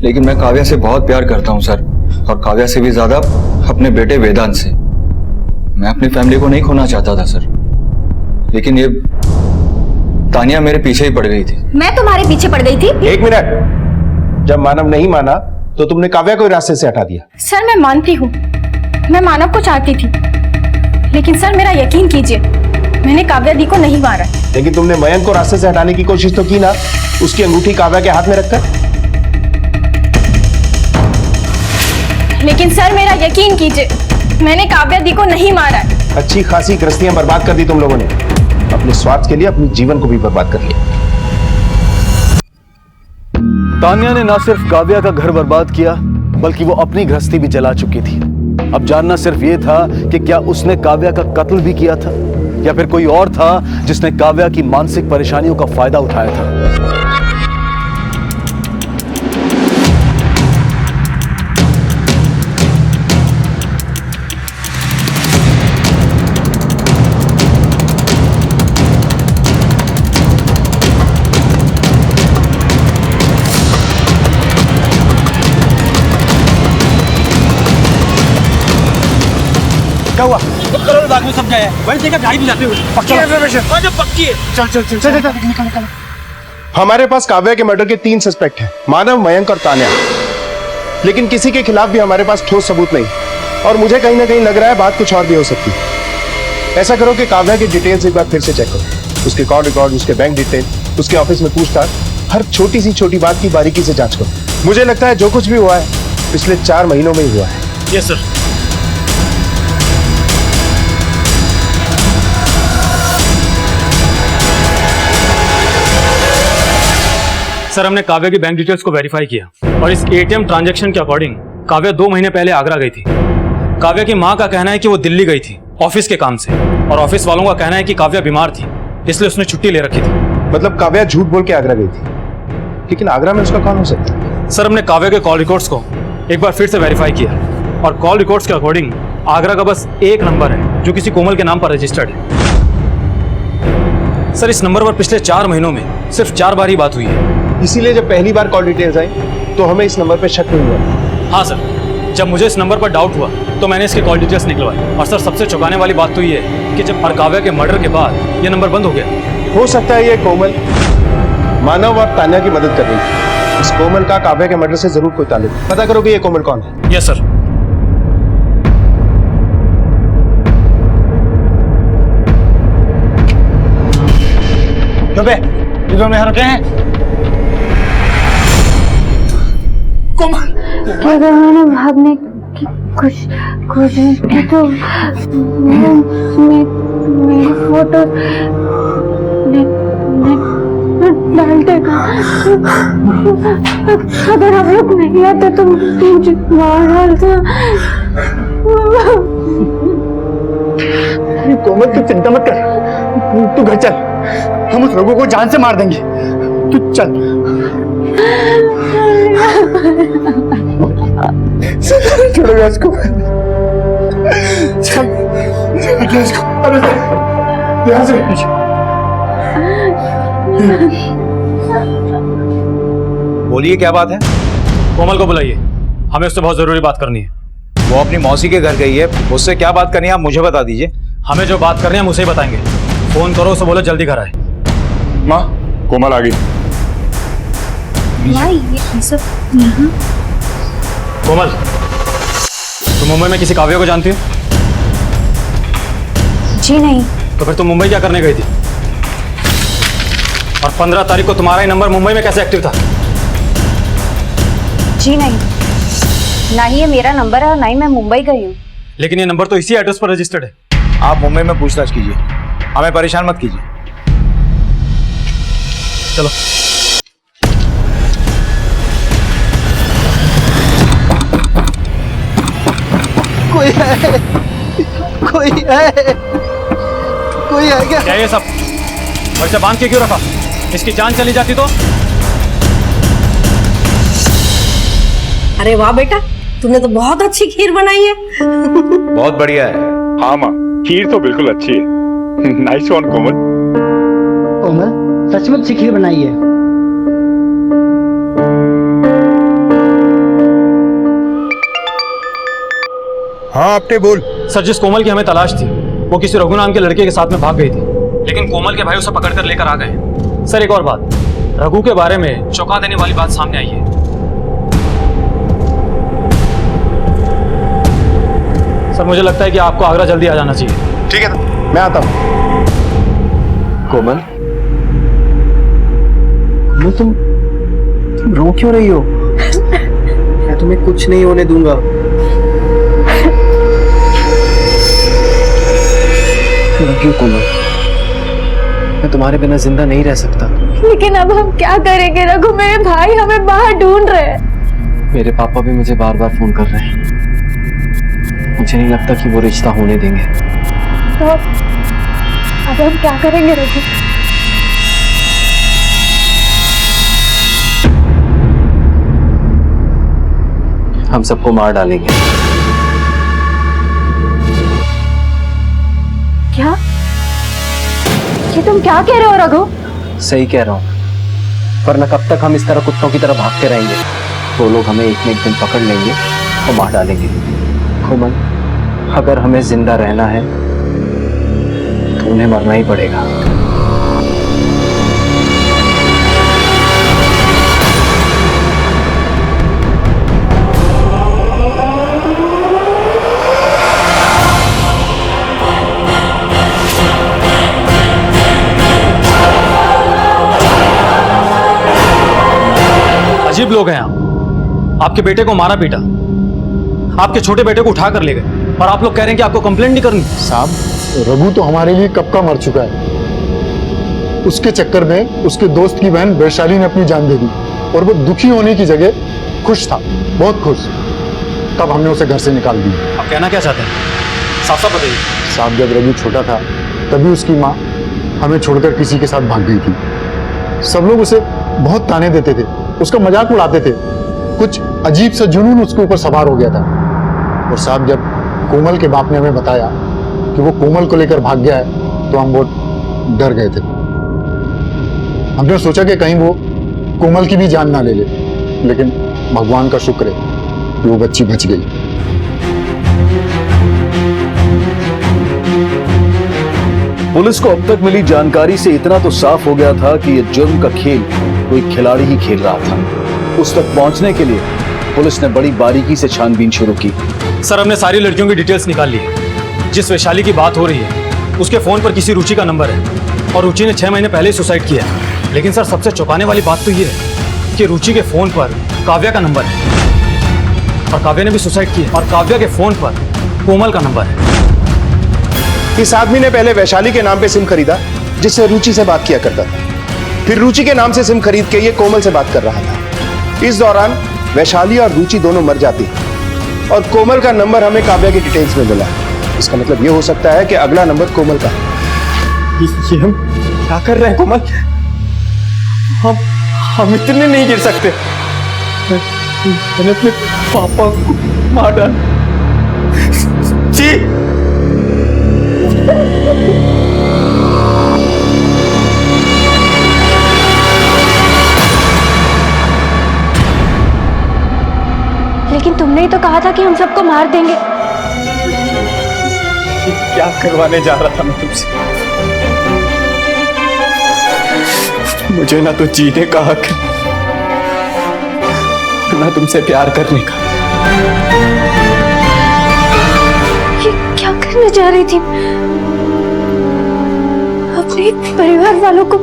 S4: लेकिन मैं काव्या से बहुत प्यार करता हूं सर, और काव्या से भी ज्यादा अपने बेटे वेदांत से। मैं अपनी फैमिली को नहीं खोना चाहता था सर, लेकिन ये तानिया मेरे पीछे ही पड़ गई थी।
S8: मैं तुम्हारे पीछे पड़ गई थी?
S10: एक मिनट, जब मानव नहीं माना तो तुमने काव्या को रास्ते से हटा दिया।
S8: सर मैं मानती हूँ, मैं मानव को चाहती थी, लेकिन सर मेरा यकीन कीजिए, मैंने काव्या दी को नहीं मारा।
S10: लेकिन तुमने मयंक को रास्ते से हटाने की कोशिश तो की ना, उसकी अंगूठी काव्या के हाथ में रखकर।
S8: लेकिन सर मेरा यकीन कीजिए, मैंने काव्या दी को नहीं मारा।
S10: अच्छी खासी गृहस्थियां बर्बाद कर दी तुम लोगों ने, अपने स्वार्थ के लिए अपने जीवन को भी बर्बाद कर लिया।
S1: तानिया ने ना सिर्फ काव्या का घर बर्बाद किया, बल्कि वो अपनी गृहस्थी भी जला चुकी थी। अब जानना सिर्फ ये था कि क्या उसने काव्या का कत्ल भी किया था, या फिर कोई और था जिसने काव्या की मानसिक परेशानियों का फायदा उठाया था।
S11: क्या हुआ? करोल बाग में सब गए हैं, वहीं देखा गाड़ी भी जाते हुए। पक्की है, पक्की है। चल चल चल चल निकल।
S10: हमारे पास काव्या के मर्डर के 3 सस्पेक्ट हैं, मानव, मयंक और तान्या। लेकिन किसी के खिलाफ भी हमारे पास ठोस सबूत नहीं, और मुझे कहीं ना कहीं लग रहा है बात कुछ और भी हो सकती है। ऐसा करो कि काव्या की डिटेल्स एक बार फिर से चेक करो, उसके कॉल रिकॉर्ड, उसके बैंक डिटेल, उसके ऑफिस में पूछताछ, हर छोटी सी छोटी बात की बारीकी से जांच करो। मुझे लगता है जो कुछ भी हुआ है पिछले 4 महीनों में ही हुआ है।
S11: Yes sir. सर हमने काव्या की बैंक डिटेल्स को वेरीफाई किया, और इस एटीएम ट्रांजैक्शन के अकॉर्डिंग काव्या 2 महीने पहले आगरा गई थी। काव्या की मां का कहना है कि वो दिल्ली गई थी ऑफिस के काम से, और ऑफिस वालों का कहना है कि काव्या बीमार थी, इसलिए उसने छुट्टी ले रखी थी।
S10: मतलब काव्या झूठ बोल के आगरा गई थी, लेकिन आगरा में उसका कौन हो सकता है?
S11: सर हमने काव्या के कॉल रिकॉर्ड्स को एक बार फिर से वेरीफाई किया, और कॉल रिकॉर्ड्स के अकॉर्डिंग आगरा का बस एक नंबर है, जो किसी कोमल के नाम पर रजिस्टर्ड है। सर इस नंबर पर पिछले 4 महीनों में सिर्फ 4 बार ही बात हुई है।
S10: इसीलिए जब पहली बार कॉल डिटेल्स आई तो हमें इस नंबर पे शक नहीं हुआ।
S11: हाँ सर, जब मुझे इस नंबर पर डाउट हुआ तो मैंने इसके कॉल डिटेल्स निकलवाई। और सर सबसे चौंकाने वाली बात तो ये है कि जब काव्या के मर्डर के बाद ये नंबर बंद हो गया।
S10: हो सकता है ये कोमल मानव और तान्या की मदद कर रही थी। इस कोमल का काव्या के मर्डर से जरूर कोई ताल्लुक। पता करो कि ये कोमल कौन है।
S11: Yes sir.
S9: क्यों बे, ये दोनों यहाँ रुके हैं? कोमल,
S6: मैंने भागने की कोशिश की तो मेरी फोटो डाल देगा। अगर हम लोग नहीं आते तो मुझे मार डालता।
S12: कोमल तू चिंता मत कर, तू घर चल, हम उस रघु को जान से मार देंगे। तू चल। छोड़ो इसको, चल इसको। अरे ध्यान से।
S9: बोलिए क्या बात है?
S11: कोमल को बुलाइए, हमें उससे बहुत जरूरी बात करनी है।
S9: वो अपनी मौसी के घर गई है, उससे क्या बात करनी है आप मुझे बता दीजिए।
S11: हमें जो बात करनी है हम उसे ही बताएंगे। फोन करो उसे, बोलो जल्दी घर आए।
S12: माँ, कोमल आ गई।
S6: ये सब यहाँ?
S11: कोमल, तुम मुंबई में किसी काव्या को जानती हो?
S6: जी नहीं।
S11: तो फिर तुम मुंबई क्या करने गई थी? और 15 तारीख को तुम्हारा ही नंबर मुंबई में कैसे एक्टिव था?
S6: जी नहीं, ना ही ये मेरा नंबर है और ना ही मैं मुंबई गई हूँ।
S11: लेकिन ये नंबर तो इसी एड्रेस पर रजिस्टर्ड है।
S9: आप मुंबई में पूछताछ कीजिए, हमें परेशान मत कीजिए।
S11: चलो।
S5: कोई है, कोई है, कोई है क्या?
S11: क्या ये सब? और इसे बांध के क्यों रखा? इसकी जान चली जाती तो?
S15: अरे वाह बेटा, तूने तो बहुत अच्छी खीर बनाई है।
S9: बहुत बढ़िया है।
S12: हाँ माँ, खीर तो बिल्कुल अच्छी है। नाइस वन कोमल।
S5: कोमल सच में अच्छी खीर बनाई है।
S10: हाँ आपने बोल।
S11: सर जिस कोमल की हमें तलाश थी वो किसी रघु नाम के लड़के के साथ में भाग गई थी, लेकिन कोमल के भाई उसे पकड़ कर लेकर आ गए। सर एक और बात, रघु के बारे में चौंका देने वाली बात सामने आई है। सर मुझे लगता है कि आपको आगरा जल्दी आ जाना चाहिए।
S10: ठीक है तो मैं आता हूँ। कोमल, कोमल तुम रो क्यों रही हो? मैं तुम्हें कुछ नहीं होने दूंगा। क्यों कोमल, मैं तुम्हारे बिना जिंदा नहीं रह सकता।
S8: लेकिन अब हम क्या करेंगे रघु? मेरे भाई हमें बाहर ढूंढ रहे हैं।
S1: मेरे पापा भी मुझे बार बार फोन कर रहे हैं। मुझे नहीं लगता कि वो रिश्ता होने देंगे।
S8: तो अब हम क्या करेंगे रघु?
S1: हम सबको मार डालेंगे।
S8: क्या? ये तुम क्या कह रहे हो रघु?
S1: सही कह रहा हूँ, वरना कब तक हम इस तरह कुत्तों की तरह भागते रहेंगे? वो लोग हमें एक न एक दिन पकड़ लेंगे और मार डालेंगे। कोमल, अगर हमें जिंदा रहना है तो उन्हें मरना ही पड़ेगा।
S11: अजीब लोग हैं आप। आपके बेटे को मारा पीटा, आपके छोटे बेटे को उठा कर ले गए, और आप लोग कह रहे हैं कि आपको कंप्लेंट नहीं करनी।
S10: साहब, रघु तो हमारे लिए कब का मर चुका है। उसके चक्कर में उसके दोस्त की बहन वैशाली ने अपनी जान दे दी, और वो दुखी होने की जगह खुश था, बहुत खुश। तब हमने उसे घर से निकाल दिया।
S11: आप कहना क्या चाहते हैं? साफ साफ बताइए।
S10: साहब, जब रघु छोटा था तभी उसकी माँ हमें छोड़कर किसी के साथ भाग गई थी। सब लोग उसे बहुत ताने देते थे, उसका मजाक उड़ाते थे। कुछ अजीब सा जुनून उसके ऊपर सवार हो गया था। और साहब, जब कोमल के बाप ने हमें बताया कि
S16: कि वो कोमल को लेकर भाग गया है तो हम बहुत डर गए थे। हमने सोचा कि कहीं वो कोमल की भी जान ना ले ले, लेकिन भगवान का शुक्र है कि वो बच्ची बच गई।
S1: पुलिस को अब तक मिली जानकारी से इतना तो साफ हो गया था कि यह जुर्म का खेल कोई खिलाड़ी ही खेल रहा था। उस तक पहुंचने के लिए पुलिस ने बड़ी बारीकी से छानबीन शुरू की।
S11: सर हमने सारी लड़कियों की डिटेल्स निकाल ली है। जिस वैशाली की बात हो रही है उसके फोन पर किसी रुचि का नंबर है और रुचि ने 6 महीने पहले ही सुसाइड किया है। लेकिन सर सबसे चौंकाने वाली बात तो ये है कि रुचि के फोन पर काव्या का नंबर है और काव्या ने भी सुसाइड किया और काव्या के फोन पर कोमल का नंबर है।
S10: इस आदमी ने पहले वैशाली के नाम पे सिम खरीदा जिससे रुचि से बात किया करता था, फिर रुचि के नाम से सिम खरीद के ये कोमल से बात कर रहा था। इस दौरान वैशाली और रुचि दोनों मर जाती है और कोमल का नंबर हमें काव्या की डिटेल्स में मिला। इसका मतलब ये हो सकता है कि अगला नंबर कोमल का है।
S5: ये हम क्या कर रहे हैं कोमल? हम इतने नहीं गिर सकते। मैंने अपने पापा को मार डाला। जी
S8: लेकिन तुमने ही तो कहा था कि हम सबको मार देंगे।
S5: क्या करवाने जा रहा था मैं तुमसे? मुझे ना तो जीने का हक है ना तुमसे प्यार करने का।
S8: ये क्या करने जा रही थी? अपने परिवार वालों को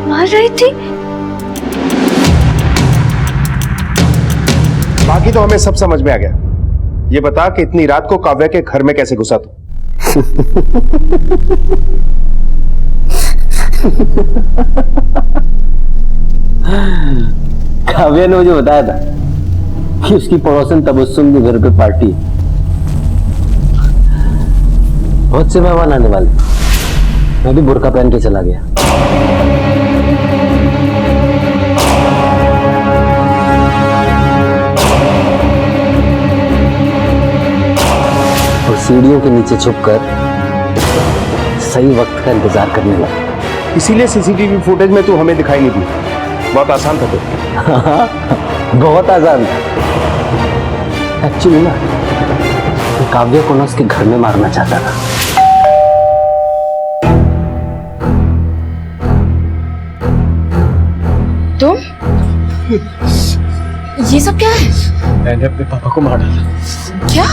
S8: मार रही थी।
S10: बाकी तो हमें सब समझ में आ गया। ये बता कि इतनी रात को काव्या के घर में कैसे घुसा तू?
S5: काव्या ने मुझे बताया था कि उसकी पड़ोसन तबस्सुम के घर पे पार्टी है। बहुत से मेहमान आने वाले। मैं भी बुर्का पहन के चला गया। और सीढ़ियों के नीचे छुपकर सही वक्त का इंतजार करने लगा।
S10: इसीलिए सीसीटीवी फुटेज में तू हमें दिखाई नहीं दी। बहुत आसान था तो।
S5: बहुत आसान था। एक्चुअली ना काव्या को ना उसके घर में मारना चाहता था।
S7: तुम? ये सब क्या है?
S5: मैंने अपने पापा को मार डाला।
S7: क्या?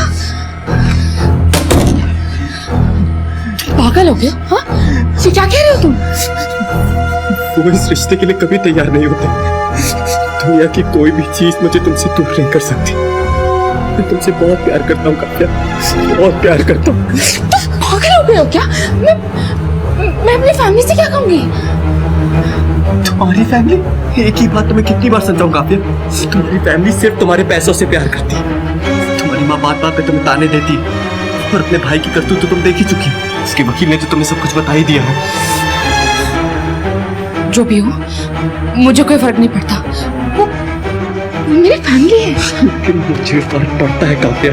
S7: पागल हो गया? हाँ? ये क्या कह रहे हो तुम?
S5: वो इस रिश्ते के लिए कभी तैयार नहीं होते। दुनिया की कोई भी चीज मुझे तुमसे दूर नहीं कर सकती। मैं तुमसे बहुत प्यार करता हूँ काव्या, बहुत प्यार करता हूँ।
S7: तुम पागल हो गए हो क्या? मैं अपनी फैमिली से क्या कहूँगी?
S5: तुम्हारी फैमिली? एक ही बात तुम्हें कितनी बार समझाऊं काव्या? तुम्हारी फैमिली सिर्फ तुम्हारे पैसों से प्यार करती है। तुम्हारी माँ बात बात पे तुम्हें ताने देती है और अपने भाई की करतूत तो तुम देख ही चुकी हो। उसके वकील ने तो तुम्हें सब कुछ बता ही दिया है।
S7: जो भी हो, मुझे कोई फर्क नहीं पड़ता। वो मेरी फैमिली है।
S5: लेकिन मुझे फर्क पड़ता है काव्या।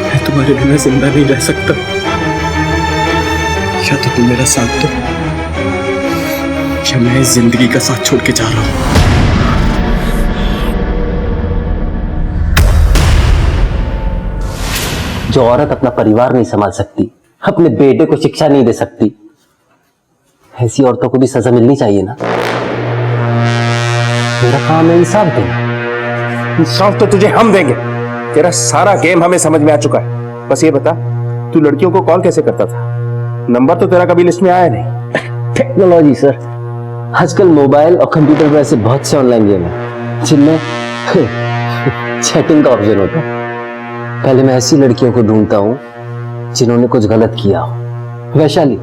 S5: मैं तुम्हारे बिना जिंदा नहीं रह सकता। या तो तुम मेरा साथ दो या मैं इस जिंदगी का साथ छोड़ के जा रहा हूं।
S17: जो औरत अपना परिवार नहीं संभाल सकती, अपने बेटे को शिक्षा नहीं दे सकती, ऐसी औरतों को भी सजा मिलनी चाहिए ना। मेरा काम है इंसाफ देना।
S10: इंसाफ तो तुझे हम देंगे। तेरा सारा गेम हमें समझ में आ चुका है। बस ये बता, तू लड़कियों को कॉल कैसे करता था? नंबर तो तेरा कभी लिस्ट में आया नहीं।
S17: टेक्नोलॉजी सर, आजकल मोबाइल और कंप्यूटर पर ऐसे बहुत से ऑनलाइन गेम हैं जिनमें चैटिंग का ऑप्शन होता है। पहले मैं ऐसी लड़कियों को ढूंढता हूं जिन्होंने कुछ गलत किया हो। वैशाली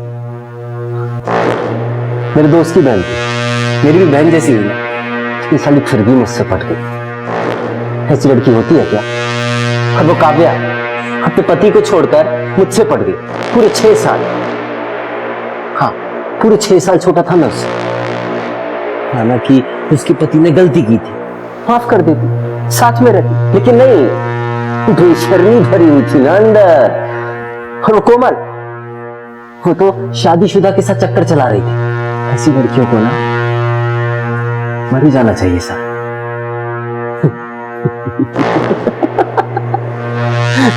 S17: मेरे दोस्त की बहन थी, मेरी भी बहन जैसी हुई, लेकिन साली फिर भी मुझसे पट गई। ऐसी लड़की होती है क्या? और वो काव्या अपने पति को छोड़कर मुझसे पट गई। पूरे 6 साल, हाँ पूरे 6 साल छोटा था मैं उससे। हालांकि उसके पति ने गलती की थी, माफ कर देती, साथ में रहती, लेकिन नहीं, बेशर्मी भरी हुई थी ना अंदर। और वो कोमल, वो तो शादीशुदा के साथ चक्कर चला रही थी। ऐसी लड़कियों को ना मर ही जाना चाहिए सर।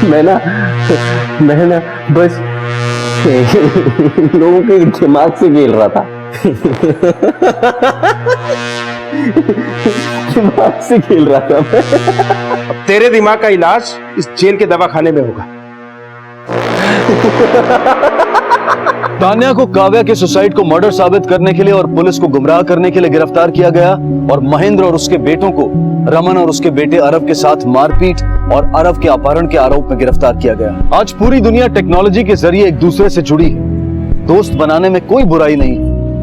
S17: मैं ना बस लोगों के दिमाग से खेल रहा था। दिमाग से खेल रहा था मैं।
S10: अब तेरे दिमाग का इलाज इस जेल के दवाखाने में होगा।
S1: तान्या को काव्या के सुसाइड को मर्डर साबित करने के लिए और पुलिस को गुमराह करने के लिए गिरफ्तार किया गया और महेंद्र और उसके बेटों को रमन और उसके बेटे अरब के साथ मारपीट और अरब के अपहरण के आरोप में गिरफ्तार किया गया। आज पूरी दुनिया टेक्नोलॉजी के जरिए एक दूसरे से जुड़ी है। दोस्त बनाने में कोई बुराई नहीं,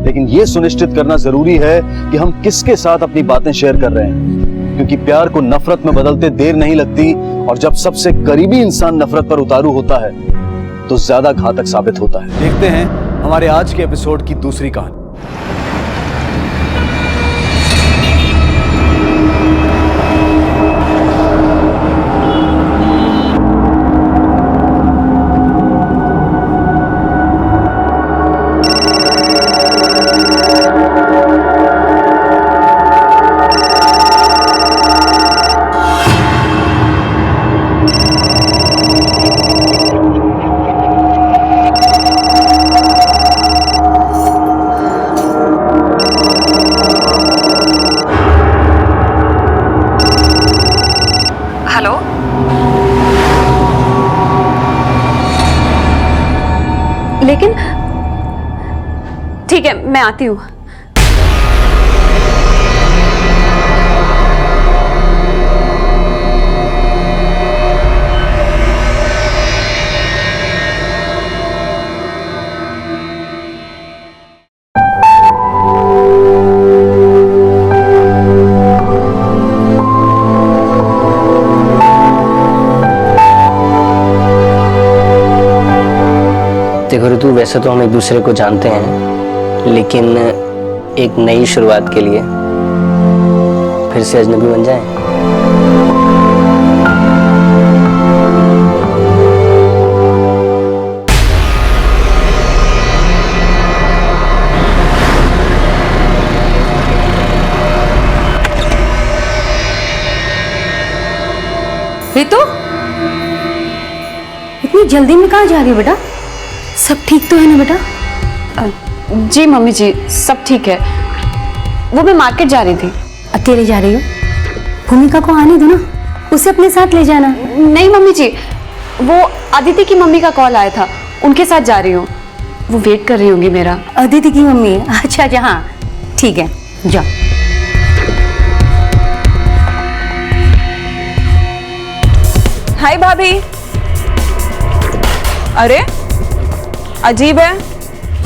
S1: लेकिन यह सुनिश्चित करना जरूरी है कि हम किसके साथ अपनी बातें शेयर कर रहे हैं, क्योंकि प्यार को नफरत में बदलते देर नहीं लगती और जब सबसे करीबी इंसान नफरत पर उतारू होता है तो ज्यादा घातक साबित होता है। देखते हैं हमारे आज के एपिसोड की दूसरी कहानी।
S7: हेलो,
S2: लेकिन ठीक है, मैं आती हूँ।
S17: देखो ऋतु, वैसे तो हम एक दूसरे को जानते हैं, लेकिन एक नई शुरुआत के लिए फिर से अजनबी बन जाएं।
S7: रितु, इतनी जल्दी में कहाँ जा रही हो बेटा? सब ठीक तो है ना बेटा?
S2: जी मम्मी जी, सब ठीक है। वो मैं मार्केट जा रही थी।
S7: अकेले जा रही हो? भूमिका को आने दो ना, उसे अपने साथ ले जाना।
S2: नहीं मम्मी जी, वो अदिति की मम्मी का कॉल आया था, उनके साथ जा रही हूँ। वो वेट कर रही होंगी मेरा।
S7: अदिति की मम्मी? अच्छा अच्छा, हाँ ठीक है, जाओ।
S3: हाय भाभी। अरे अजीब है,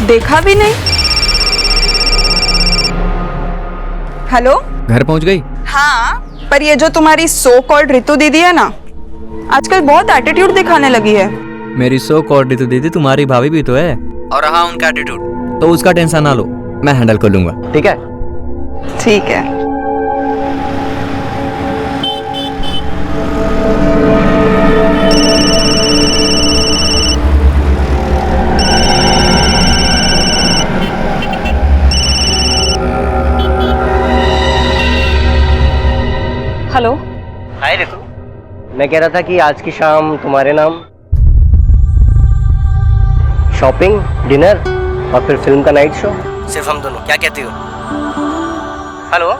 S3: देखा भी नहीं। हेलो,
S14: घर पहुंच गई?
S3: हाँ, पर ये जो तुम्हारी सो कॉल्ड रितु दीदी है ना, आजकल बहुत एटीट्यूड दिखाने लगी है।
S14: मेरी सो कॉल्ड रितु दीदी तुम्हारी भाभी भी तो है, और रहा उनका एटीट्यूड तो उसका टेंशन ना लो, मैं हैंडल कर लूंगा।
S17: ठीक है?
S3: ठीक है।
S2: हेलो।
S17: हाय रितु, मैं कह रहा था कि आज की शाम तुम्हारे नाम शॉपिंग, डिनर और फिर फिल्म का नाइट शो, सिर्फ हम दोनों। क्या कहती हो? हेलो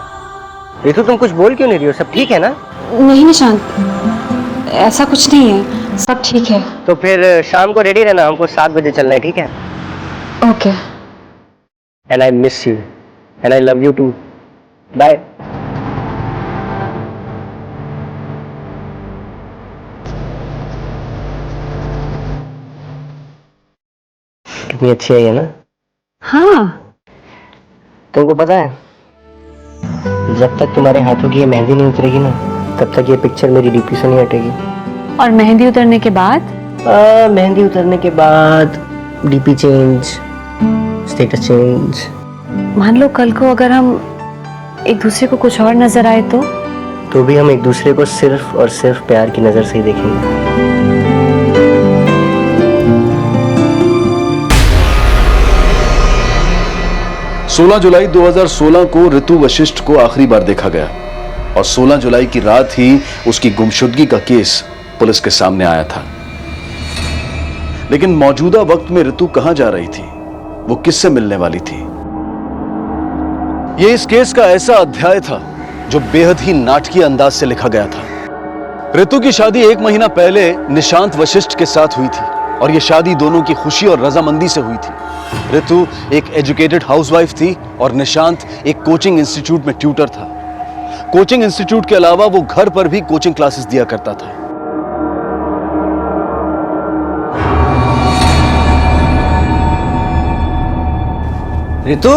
S17: रितु, तुम कुछ बोल क्यों नहीं रही हो? सब ठीक है ना?
S2: नहीं निशांत, ऐसा कुछ नहीं है, सब ठीक है।
S17: तो फिर शाम को रेडी रहना, हमको 7 बजे चलना है, ठीक है?
S2: Okay.
S17: And I miss you and I love you too. Bye. कितनी अच्छी है ये ना?
S2: हाँ।
S17: तुमको पता है, जब तक तुम्हारे हाथों की ये मेहंदी नहीं उतरेगी ना, तब तक ये पिक्चर मेरी डीपी से नहीं हटेगी।
S2: और मेहंदी उतरने के बाद?
S17: मेहंदी उतरने के बाद डीपी चेंज, स्टेटस चेंज।
S2: मान लो कल को अगर हम एक दूसरे को कुछ और नजर आए तो
S17: भी हम एक दूसरे को सिर्फ और सिर्फ प्यार की नजर से ही देखेंगे।
S1: 16 जुलाई 2016 को ऋतु वशिष्ठ को आखिरी बार देखा गया और 16 जुलाई की रात ही उसकी गुमशुदगी का केस पुलिस के सामने आया था। लेकिन मौजूदा वक्त में ऋतु कहां जा रही थी, वो किससे मिलने वाली थी? यह इस केस का ऐसा अध्याय था जो बेहद ही नाटकीय अंदाज से लिखा गया था। ऋतु की शादी 1 महीना पहले निशांत वशिष्ठ के साथ हुई थी और यह शादी दोनों की खुशी और रजामंदी से हुई थी। ऋतु एक एजुकेटेड हाउसवाइफ थी और निशांत एक कोचिंग इंस्टीट्यूट में ट्यूटर था। कोचिंग इंस्टीट्यूट के अलावा वो घर पर भी कोचिंग क्लासेस दिया करता था।
S17: ऋतु,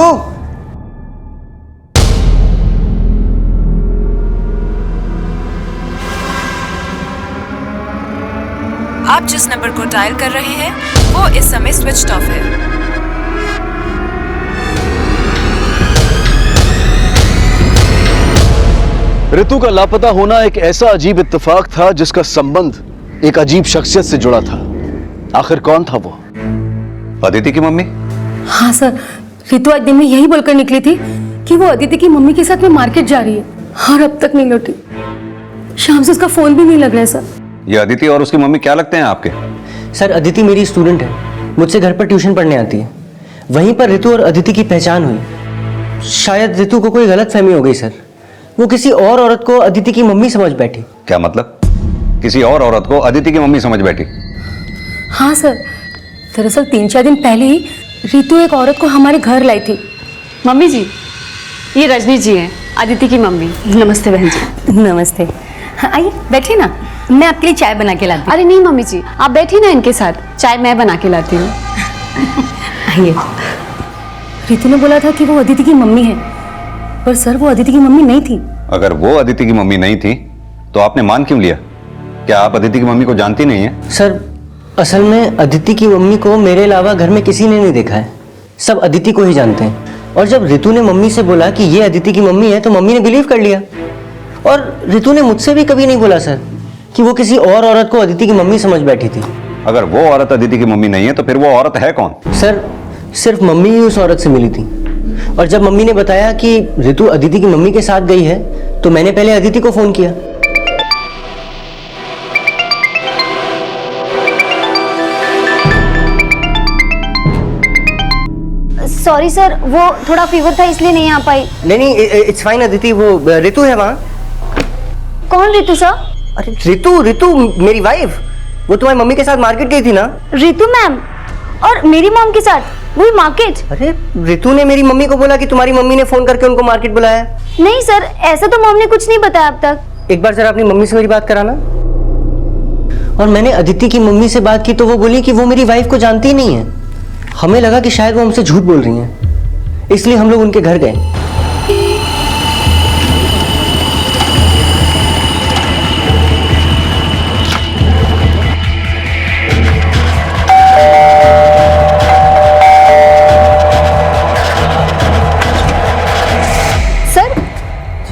S18: आप जिस नंबर को डायल कर रहे हैं वो इस समय स्विच्ड ऑफ है।
S1: ऋतु का लापता होना एक ऐसा अजीब इत्तेफाक था जिसका संबंध एक अजीब शख्सियत से जुड़ा था। आखिर कौन था वो?
S17: अदिति की मम्मी?
S19: हाँ सर, ऋतु आज दिन में यही बोलकर निकली थी कि वो अदिति की मम्मी के साथ में मार्केट जा रही है और अब तक नहीं लौटी। शाम से उसका फोन भी नहीं लग रहा है सर।
S13: ये अदिति और उसकी मम्मी क्या लगते हैं आपके?
S17: सर, अदिति मेरी स्टूडेंट है, मुझसे घर पर ट्यूशन पढ़ने आती है। वहीं पर ऋतु और अदिति की पहचान हुई। शायद ऋतु को कोई गलतफहमी हो गई सर, वो किसी और औरत को अदिति की मम्मी समझ बैठी।
S13: क्या मतलब? किसी और औरत को अदिति की मम्मी समझ बैठी?
S19: हाँ सर, दरअसल 3-4 दिन पहले ही ऋतु एक औरत को हमारे घर लाई थी।
S7: मम्मी जी, ये रजनी जी हैं, अदिति की मम्मी। नमस्ते बहन जी।
S19: नमस्ते। हाँ, आइए बैठिए ना, मैं आपके लिए चाय बना के लाती हूँ।
S7: अरे नहीं मम्मी जी, आप बैठिए ना इनके साथ, चाय मैं बना के लाती हूँ।
S19: आइए। ऋतु ने बोला था कि वो अदिति की मम्मी है, पर सर वो अदिति की मम्मी नहीं थी।
S13: अगर वो अदिति की मम्मी नहीं थी तो आपने मान क्यों लिया? क्या आप अदिति की मम्मी को जानती नहीं है?
S17: सर, असल में अदिति की मम्मी को मेरे अलावा घर में किसी ने नहीं देखा है। सब अदिति को ही जानते हैं। और जब ऋतु ने मम्मी से बोला कि ये अदिति की मम्मी है तो मम्मी ने बिलीव कर लिया। और ऋतु ने मुझसे भी कभी नहीं बोला सर कि वो किसी और औरत को अदिति की मम्मी समझ बैठी थी।
S13: अगर वो औरत अदिति की मम्मी नहीं है तो फिर वो औरत है कौन?
S17: सर, सिर्फ मम्मी ही उस औरत से मिली थी। और जब मम्मी ने बताया कि ऋतु अदिति की मम्मी के साथ गई है तो मैंने पहले अदिति को फोन किया।
S6: सॉरी सर, वो थोड़ा फीवर था इसलिए नहीं आ पाई।
S17: नहीं, इट्स फाइन अदिति, वो ऋतु है वहाँ।
S6: कौन ऋतु सर?
S17: अरे ऋतु मेरी वाइफ, वो तुम्हारी मम्मी के साथ मार्केट गई थी ना।
S6: ऋतु मैम और मेरी मॉम के साथ वही मार्केट?
S17: अरे ऋतु ने मेरी मम्मी को बोला कि तुम्हारी मम्मी ने फोन करके उनको मार्केट बुलाया।
S6: नहीं सर, ऐसा तो मॉम ने कुछ नहीं बताया अब तक।
S17: एक बार जरा अपनी मम्मी से मेरी बात कराना। और मैंने अदिति की मम्मी से बात की तो वो बोली कि वो मेरी वाइफ को जानती ही नहीं है। हमें लगा कि शायद वो हमसे झूठ बोल रही हैं, इसलिए हम लोग उनके घर गए।
S6: सर,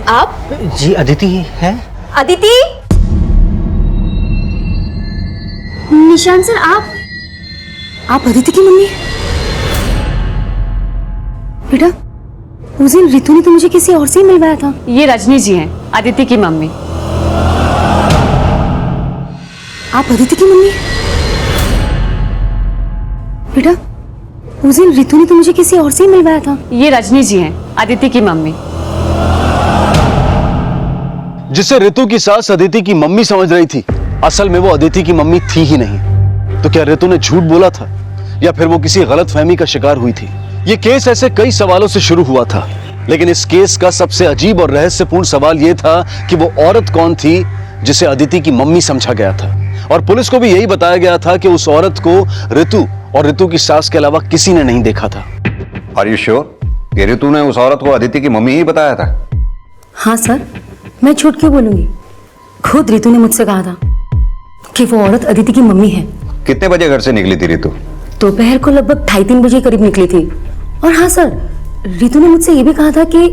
S6: आप?
S17: जी, अदिति है।
S6: अदिति? निशांत सर,
S19: आप अदिति की मम्मी? बेटा, उस दिन ऋतु ने तो मुझे किसी और से ही मिलवाया था।
S7: ये रजनी जी हैं, अदिति की मम्मी।
S19: आप अदिति की मम्मी? बेटा, उस दिन ऋतु ने तो मुझे किसी और से ही मिलवाया था।
S7: ये रजनी जी हैं, अदिति की मम्मी।
S1: जिसे ऋतु की सास अदिति की मम्मी समझ रही थी, असल में वो अदिति की मम्मी थी ही नहीं। तो क्या ऋतु ने झूठ बोला था या फिर वो किसी गलतफहमी का शिकार हुई थी? ये केस ऐसे कई सवालों से शुरू हुआ था, लेकिन इस केस का सबसे अजीब और रहस्यपूर्ण सवाल यह था कि वो औरत कौन थी जिसे अदिति की मम्मी समझा गया था। और पुलिस को भी यही बताया गया था कि उस औरत को ऋतु और ऋतु की सास के अलावा किसी ने नहीं देखा था।
S13: आर यू श्योर कि ऋतु ने उस औरत को अदिति की मम्मी ही बताया था?
S19: हाँ सर, मैं झूठ क्यों बोलूंगी? खुद ऋतु ने मुझसे कहा था कि वो औरत अदिति की मम्मी है।
S13: कितने बजे घर से निकली थी ऋतु?
S19: दोपहर को लगभग 2:30 बजे करीब निकली थी। और हाँ सर, ऋतु ने मुझसे ये भी कहा था कि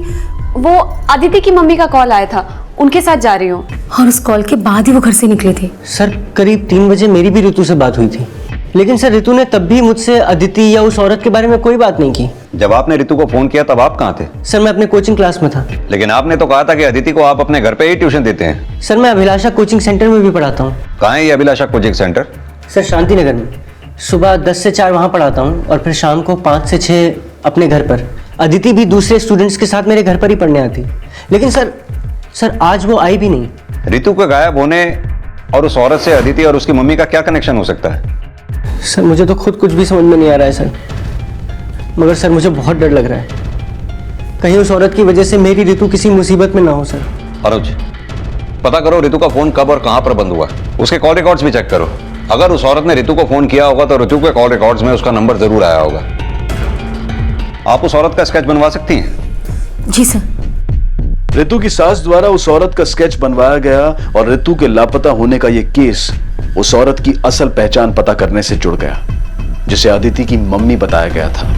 S7: वो अदिति की मम्मी का कॉल आया था, उनके साथ जा रही हूँ।
S19: और उस कॉल के बाद ही वो घर से निकले थे।
S17: सर, करीब 3 बजे मेरी भी ऋतु से बात हुई थी। लेकिन सर रितु ने तब भी मुझसे अदिति या उस औरत के बारे में कोई बात नहीं की।
S20: जब आपने रितु को फोन किया तब आप कहाँ थे?
S17: सर मैं अपने कोचिंग क्लास में था।
S20: लेकिन आपने तो कहा था कि अदिति को आप अपने घर पे ही ट्यूशन देते हैं।
S17: सर मैं अभिलाषा कोचिंग सेंटर में भी पढ़ाता हूँ।
S20: कहाँ है ये अभिलाषा coaching centre?
S17: Sir Shanti Nagar में। सुबह 10 से 4 वहाँ पढ़ाता हूँ और फिर शाम को 5 से 6 अपने घर पर। अदिति भी दूसरे स्टूडेंट्स के साथ मेरे घर पर ही पढ़ने आती। लेकिन सर आज वो आई भी नहीं।
S20: रितु के गायब होने और उस औरत से अदिति और उसकी मम्मी का क्या कनेक्शन हो सकता है?
S17: सर मुझे तो खुद कुछ भी समझ में नहीं आ रहा है सर। मगर सर मुझे बहुत डर लग रहा है, कहीं उस औरत की वजह से मेरी रितु किसी मुसीबत में ना हो। सर
S20: अनुज, पता करो रितु का फोन कब और कहां पर बंद हुआ, उसके कॉल रिकॉर्ड्स भी चेक करो। अगर उस औरत ने रितु को फोन किया होगा तो रितु के कॉल रिकॉर्ड्स में उसका नंबर जरूर आया होगा। आप उस औरत का स्केच बनवा सकती हैं?
S19: जी सर।
S1: रितु की सास द्वारा उस औरत का स्केच बनवाया गया और रितु के लापता होने का यह केस उस औरत की असल पहचान पता करने से जुड़ गया, जिसे अदिति की मम्मी बताया गया था।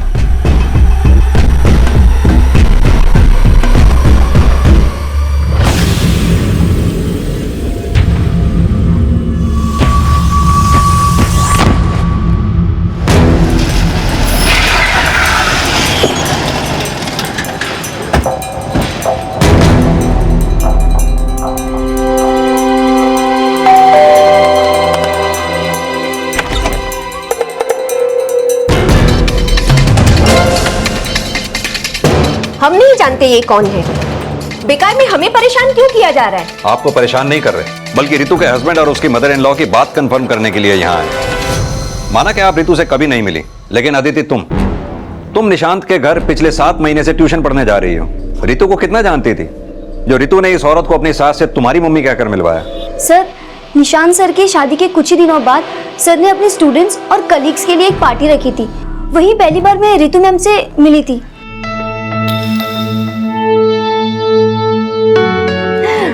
S2: हम नहीं जानते ये कौन है। बेकार में हमें परेशान क्यों किया जा रहा है?
S20: आपको परेशान नहीं कर रहे, बल्कि रितु के हस्बैंड और उसकी मदर इन लॉ की बात कंफर्म करने के लिए यहाँ आए। माना कि आप रितु से कभी नहीं मिली, लेकिन अदिति तुम निशांत के घर पिछले 7 महीने से ट्यूशन पढ़ने जा रही हो। रितु को कितना जानती थी, जो रितु ने इस औरत को अपनी सास से तुम्हारी मम्मी कहकर मिलवाया?
S6: सर निशांत सर की शादी के कुछ ही दिनों बाद सर ने अपने स्टूडेंट्स और कलीग्स के लिए एक पार्टी रखी थी। वहीं पहली बार मैं रितु मैम से मिली थी।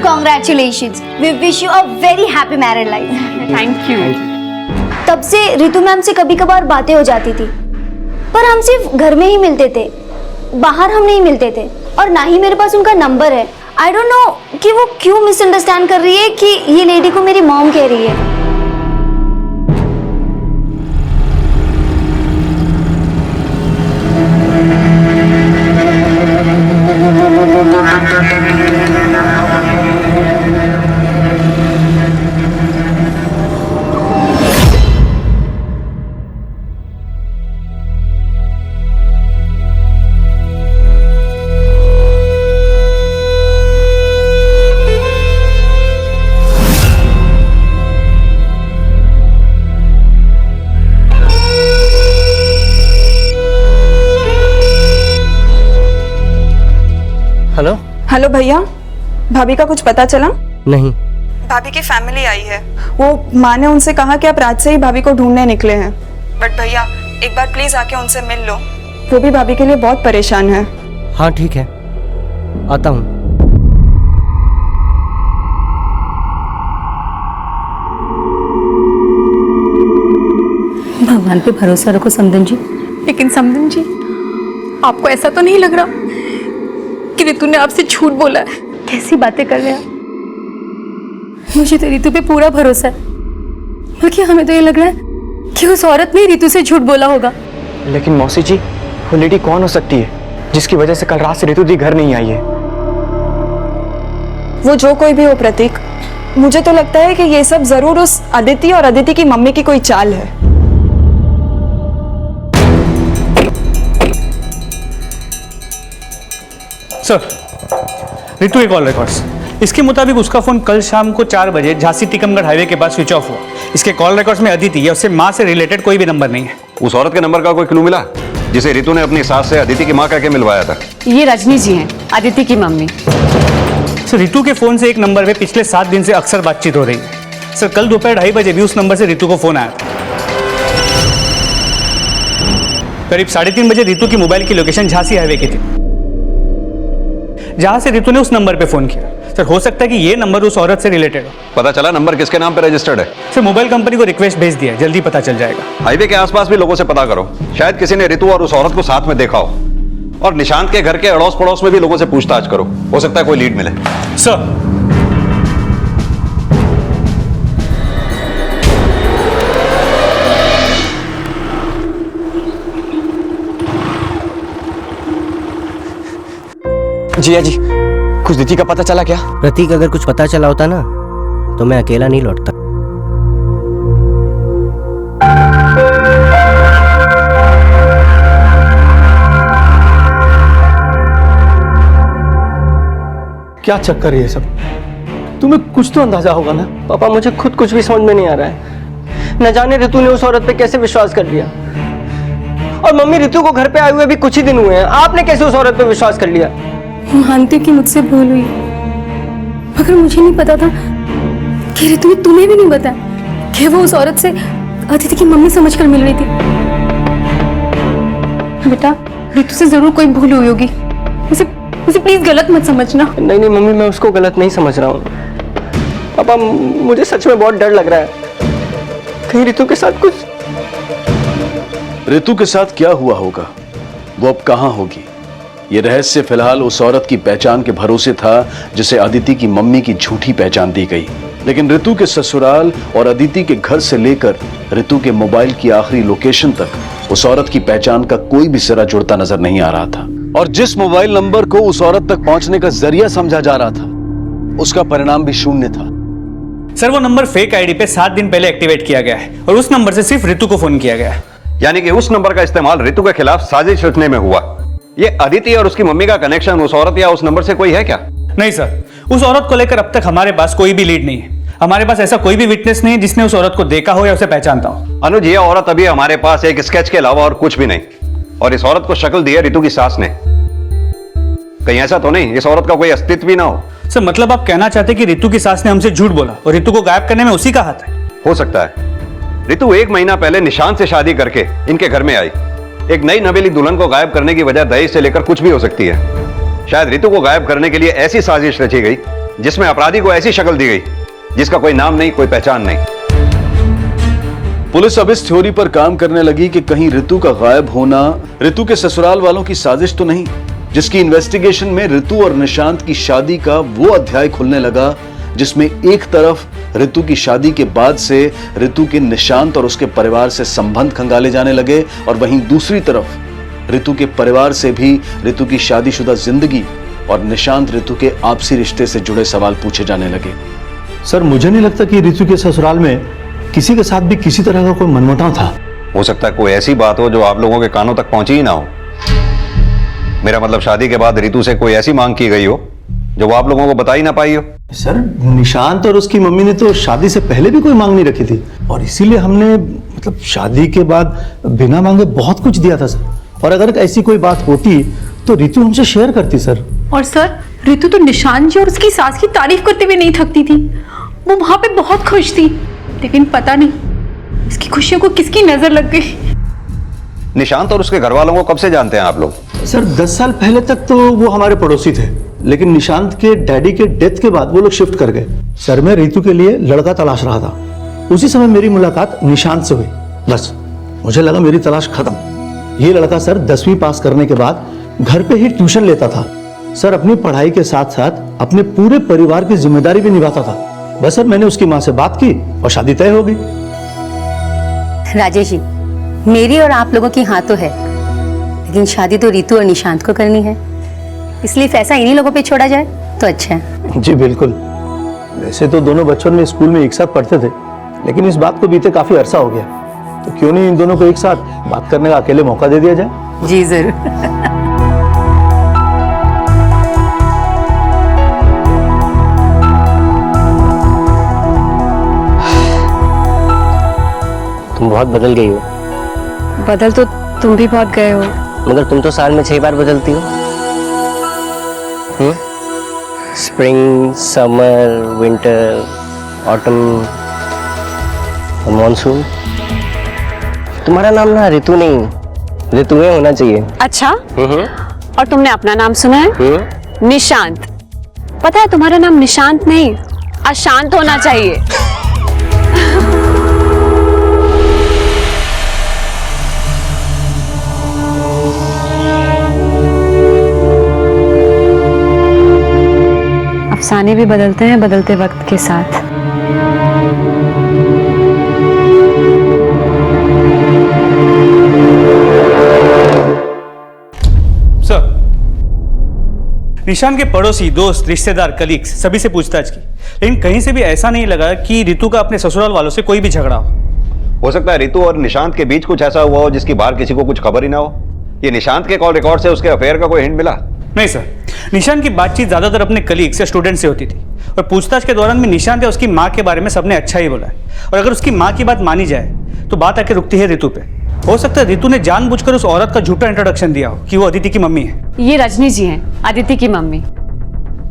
S6: Congratulations. We wish you a very happy married life.
S2: Thank you.
S6: तब से रितु मैम से कभी कभार बातें हो जाती थी, पर हम सिर्फ घर में ही मिलते थे, बाहर हम नहीं मिलते थे, और ना ही मेरे पास उनका नंबर है। आई डोंट नो कि वो क्यों मिसअंडरस्टैंड कर रही है कि ये लेडी को मेरी मॉम कह रही है।
S17: हेलो
S3: हेलो भैया, भाभी का कुछ पता चला?
S17: नहीं।
S3: भाभी की फैमिली आई है। वो माँ ने उनसे कहा कि आप रात से ही भाभी को ढूंढने निकले हैं। बट भैया एक बार प्लीज आके उनसे मिल लो, वो भी भाभी के लिए बहुत परेशान है।
S17: हाँ ठीक है, आता हूँ।
S19: भगवान पे भरोसा रखो समदन जी।
S8: लेकिन समदन जी, आपको ऐसा तो नहीं लग रहा कि रितु ने आपसे झूठ बोला है?
S19: कैसी बातें कर रहे हैं? मुझे तो रितु पे पूरा भरोसा है, बल्कि हमें तो ये लग रहा है कि उस औरत ने रितु से झूठ बोला होगा।
S5: लेकिन मौसी जी, वो लेडी कौन हो सकती है जिसकी वजह से कल रात से रितु दी घर नहीं आई है?
S3: वो जो कोई भी हो प्रतीक, मुझे तो लगता है कि ये सब जरूर उस अदिति और अदिति की मम्मी की कोई चाल है।
S11: सर, रितु के कॉल रिकॉर्ड्स, इसके मुताबिक उसका फोन कल शाम को 4 बजे झांसी टीकमगढ़ हाईवे के पास स्विच ऑफ हुआ। इसके कॉल रिकॉर्ड्स में अदिति या उससे माँ से रिलेटेड कोई भी नंबर नहीं है।
S20: उस औरत के नंबर का कोई क्लू मिला जिसे रितु ने अपनी सास से अदिति की माँ कह के मिलवाया था?
S7: ये रजनी जी हैं, अदिति की मम्मी।
S11: सर रितु के फोन से एक नंबर पे पिछले 7 दिन से अक्सर बातचीत हो रही है। सर कल दोपहर 2:30 बजे भी उस नंबर से रितु को फोन आया था। करीब 3:30 बजे रितु की मोबाइल की लोकेशन झांसी हाईवे की थी, जहां से रितु ने उस नंबर पे फोन किया। सर हो सकता है कि ये नंबर उस औरत से रिलेटेड हो।
S20: पता चला नंबर किसके नाम पे रजिस्टर्ड है?
S11: सर मोबाइल कंपनी को रिक्वेस्ट भेज दिया है, जल्दी पता चल जाएगा।
S20: हाईवे के आसपास भी लोगों से पता करो, शायद किसी ने रितु और उस औरत को साथ में देखा हो। और निशांत के घर के अड़ोस पड़ोस में भी लोगों से पूछताछ करो, हो सकता है कोई लीड मिले।
S11: सर
S14: जिया जी, कुछ रिति का पता चला क्या?
S17: प्रतीक, अगर कुछ पता चला होता ना तो मैं अकेला नहीं लौटता।
S5: क्या चक्कर है ये सब? तुम्हें कुछ तो अंदाजा होगा ना?
S14: पापा, मुझे खुद कुछ भी समझ में नहीं आ रहा है। न जाने रितु ने उस औरत पे कैसे विश्वास कर लिया। और मम्मी, रितु को घर पे आए हुए भी कुछ ही दिन हुए हैं, आपने कैसे उस औरत पे विश्वास कर लिया?
S19: मानती हूँ कि मुझसे भूल हुई, मगर मुझे नहीं पता था कि रितु ने तुम्हें भी नहीं बताया कि वो उस औरत से अदिति की मम्मी समझकर मिल रही थी। बेटा, रितु से जरूर कोई भूल हुई होगी, उसे प्लीज गलत मत समझना।
S14: नहीं नहीं मम्मी, मैं उसको गलत नहीं समझ रहा हूँ। पापा, मुझे सच में बहुत डर लग रहा है, कहीं रितु के साथ कुछ।
S1: रितु के साथ क्या हुआ होगा, वो अब कहां होगी, ये रहस्य फिलहाल उस औरत की पहचान के भरोसे था जिसे अदिति की मम्मी की झूठी पहचान दी गई। लेकिन रितु के ससुराल और अदिति के घर से लेकर रितु के मोबाइल की आखिरी लोकेशन तक उस औरत की पहचान का कोई भी सिरा जुड़ता नजर नहीं आ रहा था। और जिस मोबाइल नंबर को उस औरत तक पहुंचने का जरिया समझा जा रहा था, उसका परिणाम भी शून्य था।
S11: सर, वो नंबर फेक आईडी पे 7 दिन पहले एक्टिवेट किया गया है और उस नंबर से सिर्फ रितु को फोन किया गया है।
S20: यानी कि उस नंबर का इस्तेमाल रितु के खिलाफ साजिश रचने में हुआ। ये अदिति और उसकी मम्मी का कनेक्शन उस औरत या उस नंबर से कोई है क्या?
S11: नहीं सर, उस औरत को लेकर अब तक हमारे पास कोई भी लीड नहीं है। हमारे पास ऐसा कोई भी विटनेस नहीं है जिसने उस औरत को देखा हो या उसे पहचानता हो।
S20: अनुज, ये औरत अभी हमारे पास एक स्केच के अलावा और कुछ भी नहीं, और इस औरत को शक्ल दी है रितु की सास ने। कहीं ऐसा तो नहीं इस औरत का कोई अस्तित्व भी ना हो?
S11: सर, मतलब आप कहना चाहते कि रितु की सास ने हमसे झूठ बोला और रितु को गायब करने में उसी का हाथ है?
S20: हो सकता है। रितु 1 महीना पहले निशांत से शादी करके इनके घर में आई। एक नई नवेली दुल्हन को गायब करने की वजह दहेज से लेकर कुछ भी हो सकती है। शायद रितु को गायब करने के लिए ऐसी साजिश रची गई जिसमें अपराधी को ऐसी शक्ल दी गई जिसका कोई नाम नहीं, कोई पहचान नहीं।
S1: पुलिस अब इस थ्योरी पर काम करने लगी कि कहीं रितु का गायब होना रितु के ससुराल वालों की साजिश तो नहीं, जिसकी इन्वेस्टिगेशन में रितु और निशांत की शादी का वो अध्याय खुलने लगा जिसमें एक तरफ रितु की शादी के बाद से रितु के निशांत और उसके परिवार से संबंध खंगाले जाने लगे, और वहीं दूसरी तरफ रितु के परिवार से भी रितु की शादीशुदा जिंदगी और निशांत रितु के आपसी रिश्ते से जुड़े सवाल पूछे जाने लगे।
S10: सर, मुझे नहीं लगता कि रितु के ससुराल में किसी के साथ भी किसी तरह का कोई मनमुटाव था।
S20: हो सकता है कोई ऐसी बात हो जो आप लोगों के कानों तक पहुंची ही ना हो। मेरा मतलब शादी के बाद रितु से कोई ऐसी मांग की गई हो जो वो आप लोगों को बता ही ना पाई हो।
S10: सर, निशांत और उसकी मम्मी ने तो शादी से पहले भी कोई मांग नहीं रखी थी, और इसीलिए हमने मतलब शादी के बाद बिना मांगे बहुत कुछ दिया था सर। और अगर ऐसी कोई बात होती तो रितु हमसे शेयर करती सर।
S19: और सर, रितु तो निशांत जी और उसकी सास की तारीफ करते हुए नहीं थकती थी। वो वहां पे बहुत खुश थी, लेकिन पता नहीं इसकी खुशियों को किसकी नजर लग गई।
S20: निशांत और उसके घर वालों को कब से जानते हैं आप लोग?
S10: सर, 10 साल पहले तक तो वो हमारे पड़ोसी थे, लेकिन निशांत के डैडी के डेथ के बाद वो लोग शिफ्ट कर गए। सर, मैं रितु के लिए लड़का तलाश रहा था, उसी समय मेरी मुलाकात निशांत से हुई। बस मुझे लगा मेरी तलाश खत्म। ये लड़का सर 10वीं पास करने के बाद घर पे ही ट्यूशन लेता था सर, अपनी पढ़ाई के साथ साथ अपने पूरे परिवार की जिम्मेदारी भी निभाता था। बस सर, मैंने उसकी माँ से बात की और शादी तय हो गई।
S21: राजेश जी, मेरी और आप लोगों की हाँ तो है, लेकिन शादी तो रितु और निशांत को करनी है, इसलिए फैसला इन्हीं लोगों पे छोड़ा जाए तो अच्छा है।
S10: जी बिल्कुल। वैसे तो दोनों बचपन में स्कूल में एक साथ पढ़ते थे, लेकिन इस बात को बीते काफी अरसा हो गया, तो क्यों नहीं इन दोनों को एक साथ बात करने का अकेले मौका दे दिया जाए।
S21: जी जरूर।
S17: तुम बहुत बदल गई हो।
S19: बदल तो तुम भी बहुत गए हो।
S17: मगर तुम तो साल में 6 बार बदलती हो। स्प्रिंग, समर, विंटर, ऑटम और मॉनसून। तुम्हारा नाम ना ऋतु नहीं, ऋतुएं होना चाहिए।
S18: अच्छा, और तुमने अपना नाम सुना है? निशांत। पता है तुम्हारा नाम निशांत नहीं, अशांत होना चाहिए। अफसाने भी बदलते हैं बदलते वक्त के साथ।
S11: निशान के पड़ोसी, दोस्त, रिश्तेदार, कलीग्स सभी से पूछताछ की, लेकिन कहीं से भी ऐसा नहीं लगा कि रितु का अपने ससुराल वालों से कोई भी झगड़ा
S20: हो सकता है रितु और निशांत के बीच कुछ ऐसा हुआ हो जिसकी बाहर किसी को कुछ खबर ही ना हो। ये निशांत के कॉल रिकॉर्ड से उसके अफेयर का कोई हिंट मिला?
S11: नहीं सर, निशांत की बातचीत ज्यादातर अपने कलीग्स या स्टूडेंट से होती थी और पूछताछ के दौरान भी निशांत या उसकी माँ के बारे में सबने अच्छा ही बोला है। और अगर उसकी माँ की बात मानी जाए तो बात आके रुकती है रितु पे। हो सकता है रितु ने जानबूझकर उस औरत का झूठा इंट्रोडक्शन दिया हो कि वो अदिति की मम्मी है।
S18: ये रजनी जी हैं, अदिति की मम्मी।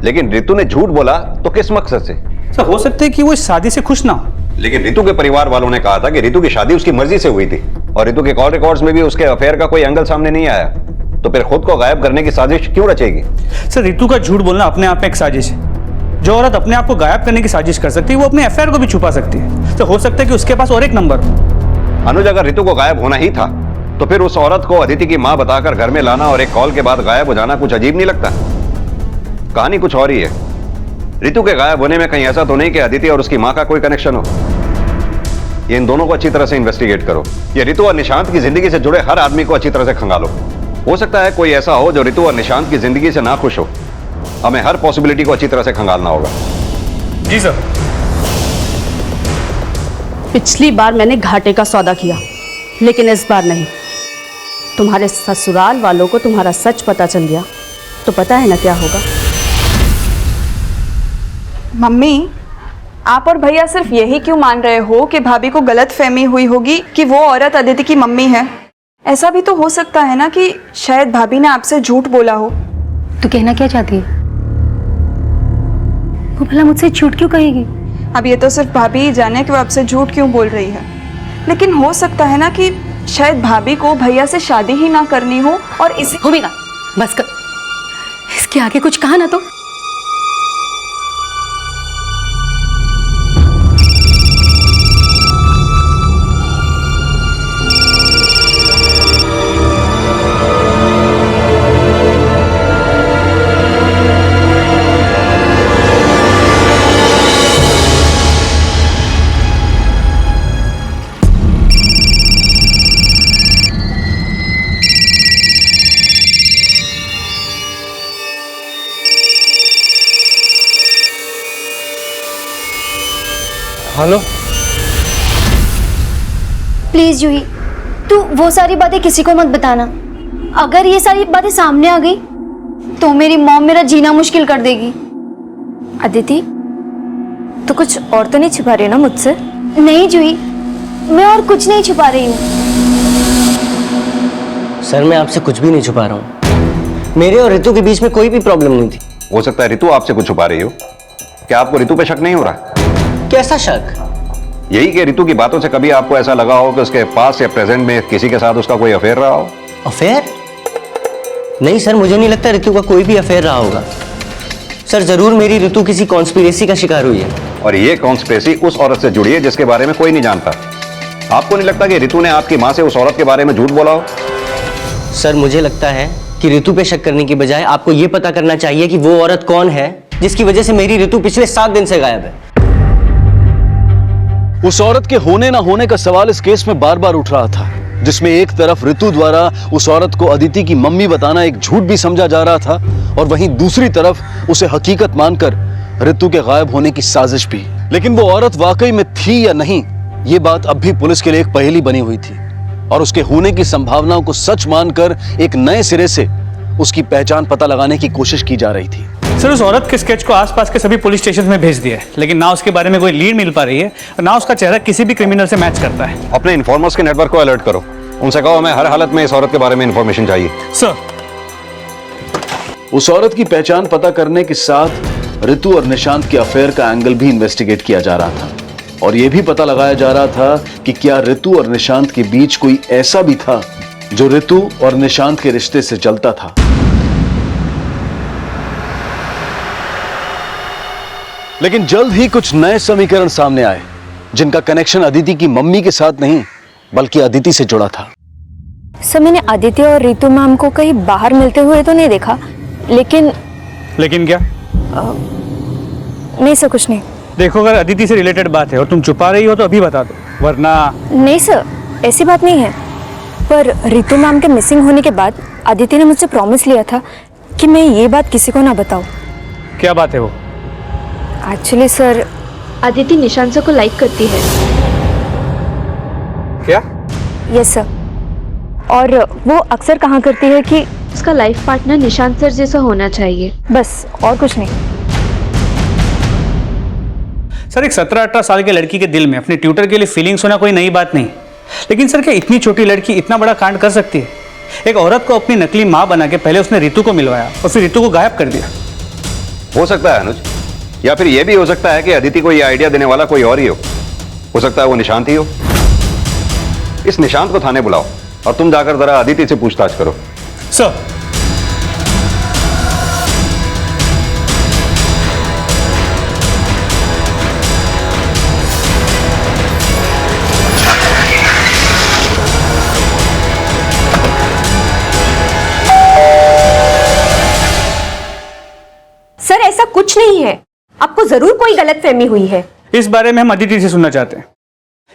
S20: लेकिन रितु ने झूठ बोला तो किस मकसद से?
S11: सर हो सकता है कि वो इस शादी से खुश ना हो।
S20: लेकिन रितु के परिवार वालों ने कहा था कि रितु की शादी उसकी मर्जी से हुई थी और रितु के कॉल रिकॉर्ड्स में भी उसके अफेयर का कोई एंगल सामने नहीं आया, तो फिर खुद को गायब करने की साजिश क्यों रचेगी?
S11: सर रितु का झूठ बोलना अपने आप में एक साजिश है। जो औरत अपने आप को गायब करने की साजिश कर सकती है वो अपने अफेयर को भी छुपा सकती है। तो हो सकता है कि उसके पास और एक नंबर हो।
S20: अनुज, अगर रितु को गायब होना ही था तो फिर उस औरत को अदिति की मां बताकर घर में लाना और एक कॉल के बाद गायब हो जाना कुछ अजीब नहीं लगता? कहानी कुछ और ही है। रितु के गायब होने में कहीं ऐसा तो नहीं कि अदिति और उसकी मां का कोई कनेक्शन हो? ये इन दोनों को अच्छी तरह से इन्वेस्टिगेट करो। ये रितु और निशांत की जिंदगी से जुड़े हर आदमी को अच्छी तरह से खंगालो। हो सकता है कोई ऐसा हो जो रितु और निशांत की जिंदगी से ना खुश हो। हमें हर पॉसिबिलिटी को अच्छी तरह से खंगालना होगा।
S11: जी सर।
S4: पिछली बार मैंने घाटे का सौदा किया, लेकिन इस बार नहीं। तुम्हारे ससुराल वालों को तुम्हारा सच पता चल गया तो पता है ना क्या होगा।
S3: मम्मी, आप और भैया सिर्फ यही क्यों मान रहे हो कि भाभी को गलत फहमी हुई होगी कि वो औरत अदिति की मम्मी है? ऐसा भी तो हो सकता है ना कि शायद भाभी ने आपसे झूठ बोला हो।
S19: तू कहना क्या चाहती है? वो भला मुझसे झूठ क्यों कहेगी?
S3: अब ये तो सिर्फ भाभी ही जाने कि वो आपसे झूठ क्यों बोल रही है, लेकिन हो सकता है ना कि शायद भाभी को भैया से शादी ही ना करनी हो और इसी
S19: भूमिका बस कर, इसके आगे कुछ कहा ना तो।
S14: हेलो।
S6: प्लीज जूही, तू वो सारी बातें किसी को मत बताना। अगर ये सारी बातें सामने आ गई तो मेरी मॉम मेरा जीना मुश्किल कर देगी।
S8: अदिति, तो कुछ और तो नहीं छिपा रही हो ना मुझसे?
S6: नहीं जूही, मैं और कुछ नहीं छुपा रही हूँ।
S17: सर मैं आपसे कुछ भी नहीं छुपा रहा हूँ। मेरे और रितु के बीच में कोई भी प्रॉब्लम नहीं थी।
S20: हो सकता है रितु आपसे कुछ छुपा रही हो। क्या आपको रितु पे शक नहीं हो रहा?
S17: कैसा शक?
S20: यही कि रितु की बातों से कभी आपको ऐसा लगा हो कि उसके पास या प्रेजेंट में किसी के साथ उसका कोई अफेयर रहा हो?
S17: अफेयर? नहीं सर, मुझे नहीं लगता रितु का कोई भी अफेयर रहा होगा। सर जरूर मेरी रितु किसी कॉन्स्पिरेसी का शिकार हुई है।
S20: और ये कॉन्स्पिरेसी उस औरत से जुड़ी है जिसके बारे में कोई नहीं जानता। आपको नहीं लगता कि रितु ने आपकी मां से उस औरत के बारे में झूठ बोला हो?
S17: सर मुझे लगता है कि रितु पे शक करने की बजाय आपको ये पता करना चाहिए कि वो औरत कौन है जिसकी वजह से मेरी रितु पिछले 7 दिन से गायब है।
S1: उस औरत के होने ना होने का सवाल इस केस में बार बार उठ रहा था, जिसमें एक तरफ रितु द्वारा उस औरत को अदिति की मम्मी बताना एक झूठ भी समझा जा रहा था और वहीं दूसरी तरफ उसे हकीकत मानकर रितु के गायब होने की साजिश भी। लेकिन वो औरत वाकई में थी या नहीं, ये बात अब भी पुलिस के लिए एक पहेली बनी हुई थी और उसके होने की संभावनाओं को सच मानकर एक नए सिरे से उसकी पहचान पता लगाने की कोशिश की जा रही थी।
S11: सर उस औरत के स्केच को आसपास के सभी पुलिस स्टेशन में भेज दिया है, लेकिन ना उसके बारे में कोई लीड मिल पा रही है और ना उसका चेहरा किसी भी क्रिमिनल से मैच करता है।
S20: अपने इन्फॉर्मर्स के नेटवर्क को अलर्ट करो। उनसे कहो हमें हर हालत में इस औरत के बारे में इंफॉर्मेशन चाहिए।
S11: सर
S1: उस औरत की पहचान पता करने के साथ रितु और निशांत के अफेयर का एंगल भी इन्वेस्टिगेट किया जा रहा था और यह भी पता लगाया जा रहा था कि क्या रितु और निशांत के बीच कोई ऐसा भी था जो रितु और निशांत के रिश्ते से जलता था। लेकिन जल्द ही कुछ नए समीकरण सामने आए जिनका कनेक्शन अदिति की मम्मी के साथ नहीं बल्कि अदिति से जुड़ा था।
S8: सर मैंने आदित्य और रितु मैम को कहीं बाहर मिलते हुए तो नहीं देखा, लेकिन
S11: क्या?
S8: नहीं सर, कुछ नहीं।
S11: देखो अगर अदिति से रिलेटेड बात है और तुम छुपा रही हो तो अभी बता दो, वरना।
S8: नहीं सर, ऐसी बात नहीं है, पर रितु मैम के मिसिंग होने के बाद आदित्य ने मुझसे प्रॉमिस लिया था कि मैं ये बात किसी को ना बताऊं।
S11: क्या बात है वो?
S8: Actually sir, Aditi Nishant sir को लाइक करती है।
S13: क्या?
S8: Yes sir. और वो अक्सर कहा करती है कि उसका लाइफ पार्टनर निशांत सर जैसा होना चाहिए, बस और कुछ नहीं।
S11: सर, एक 17-18 साल की लड़की के दिल में अपने ट्यूटर के लिए फीलिंग्स होना कोई नई बात नहीं, लेकिन सर क्या इतनी छोटी लड़की इतना बड़ा कांड कर सकती है? एक औरत को अपनी नकली माँ बना के पहले उसने रितु को मिलवाया और फिर रितु को गायब कर दिया।
S20: हो सकता है अनुज, या फिर यह भी हो सकता है कि अदिति को यह आइडिया देने वाला कोई और ही हो सकता है वो निशांत ही हो। इस निशांत को थाने बुलाओ और तुम जाकर जरा अदिति से पूछताछ करो।
S11: सर,
S2: सर ऐसा कुछ नहीं है, आपको जरूर कोई गलतफहमी हुई है।
S11: इस बारे में हम अदिति से सुनना चाहते हैं।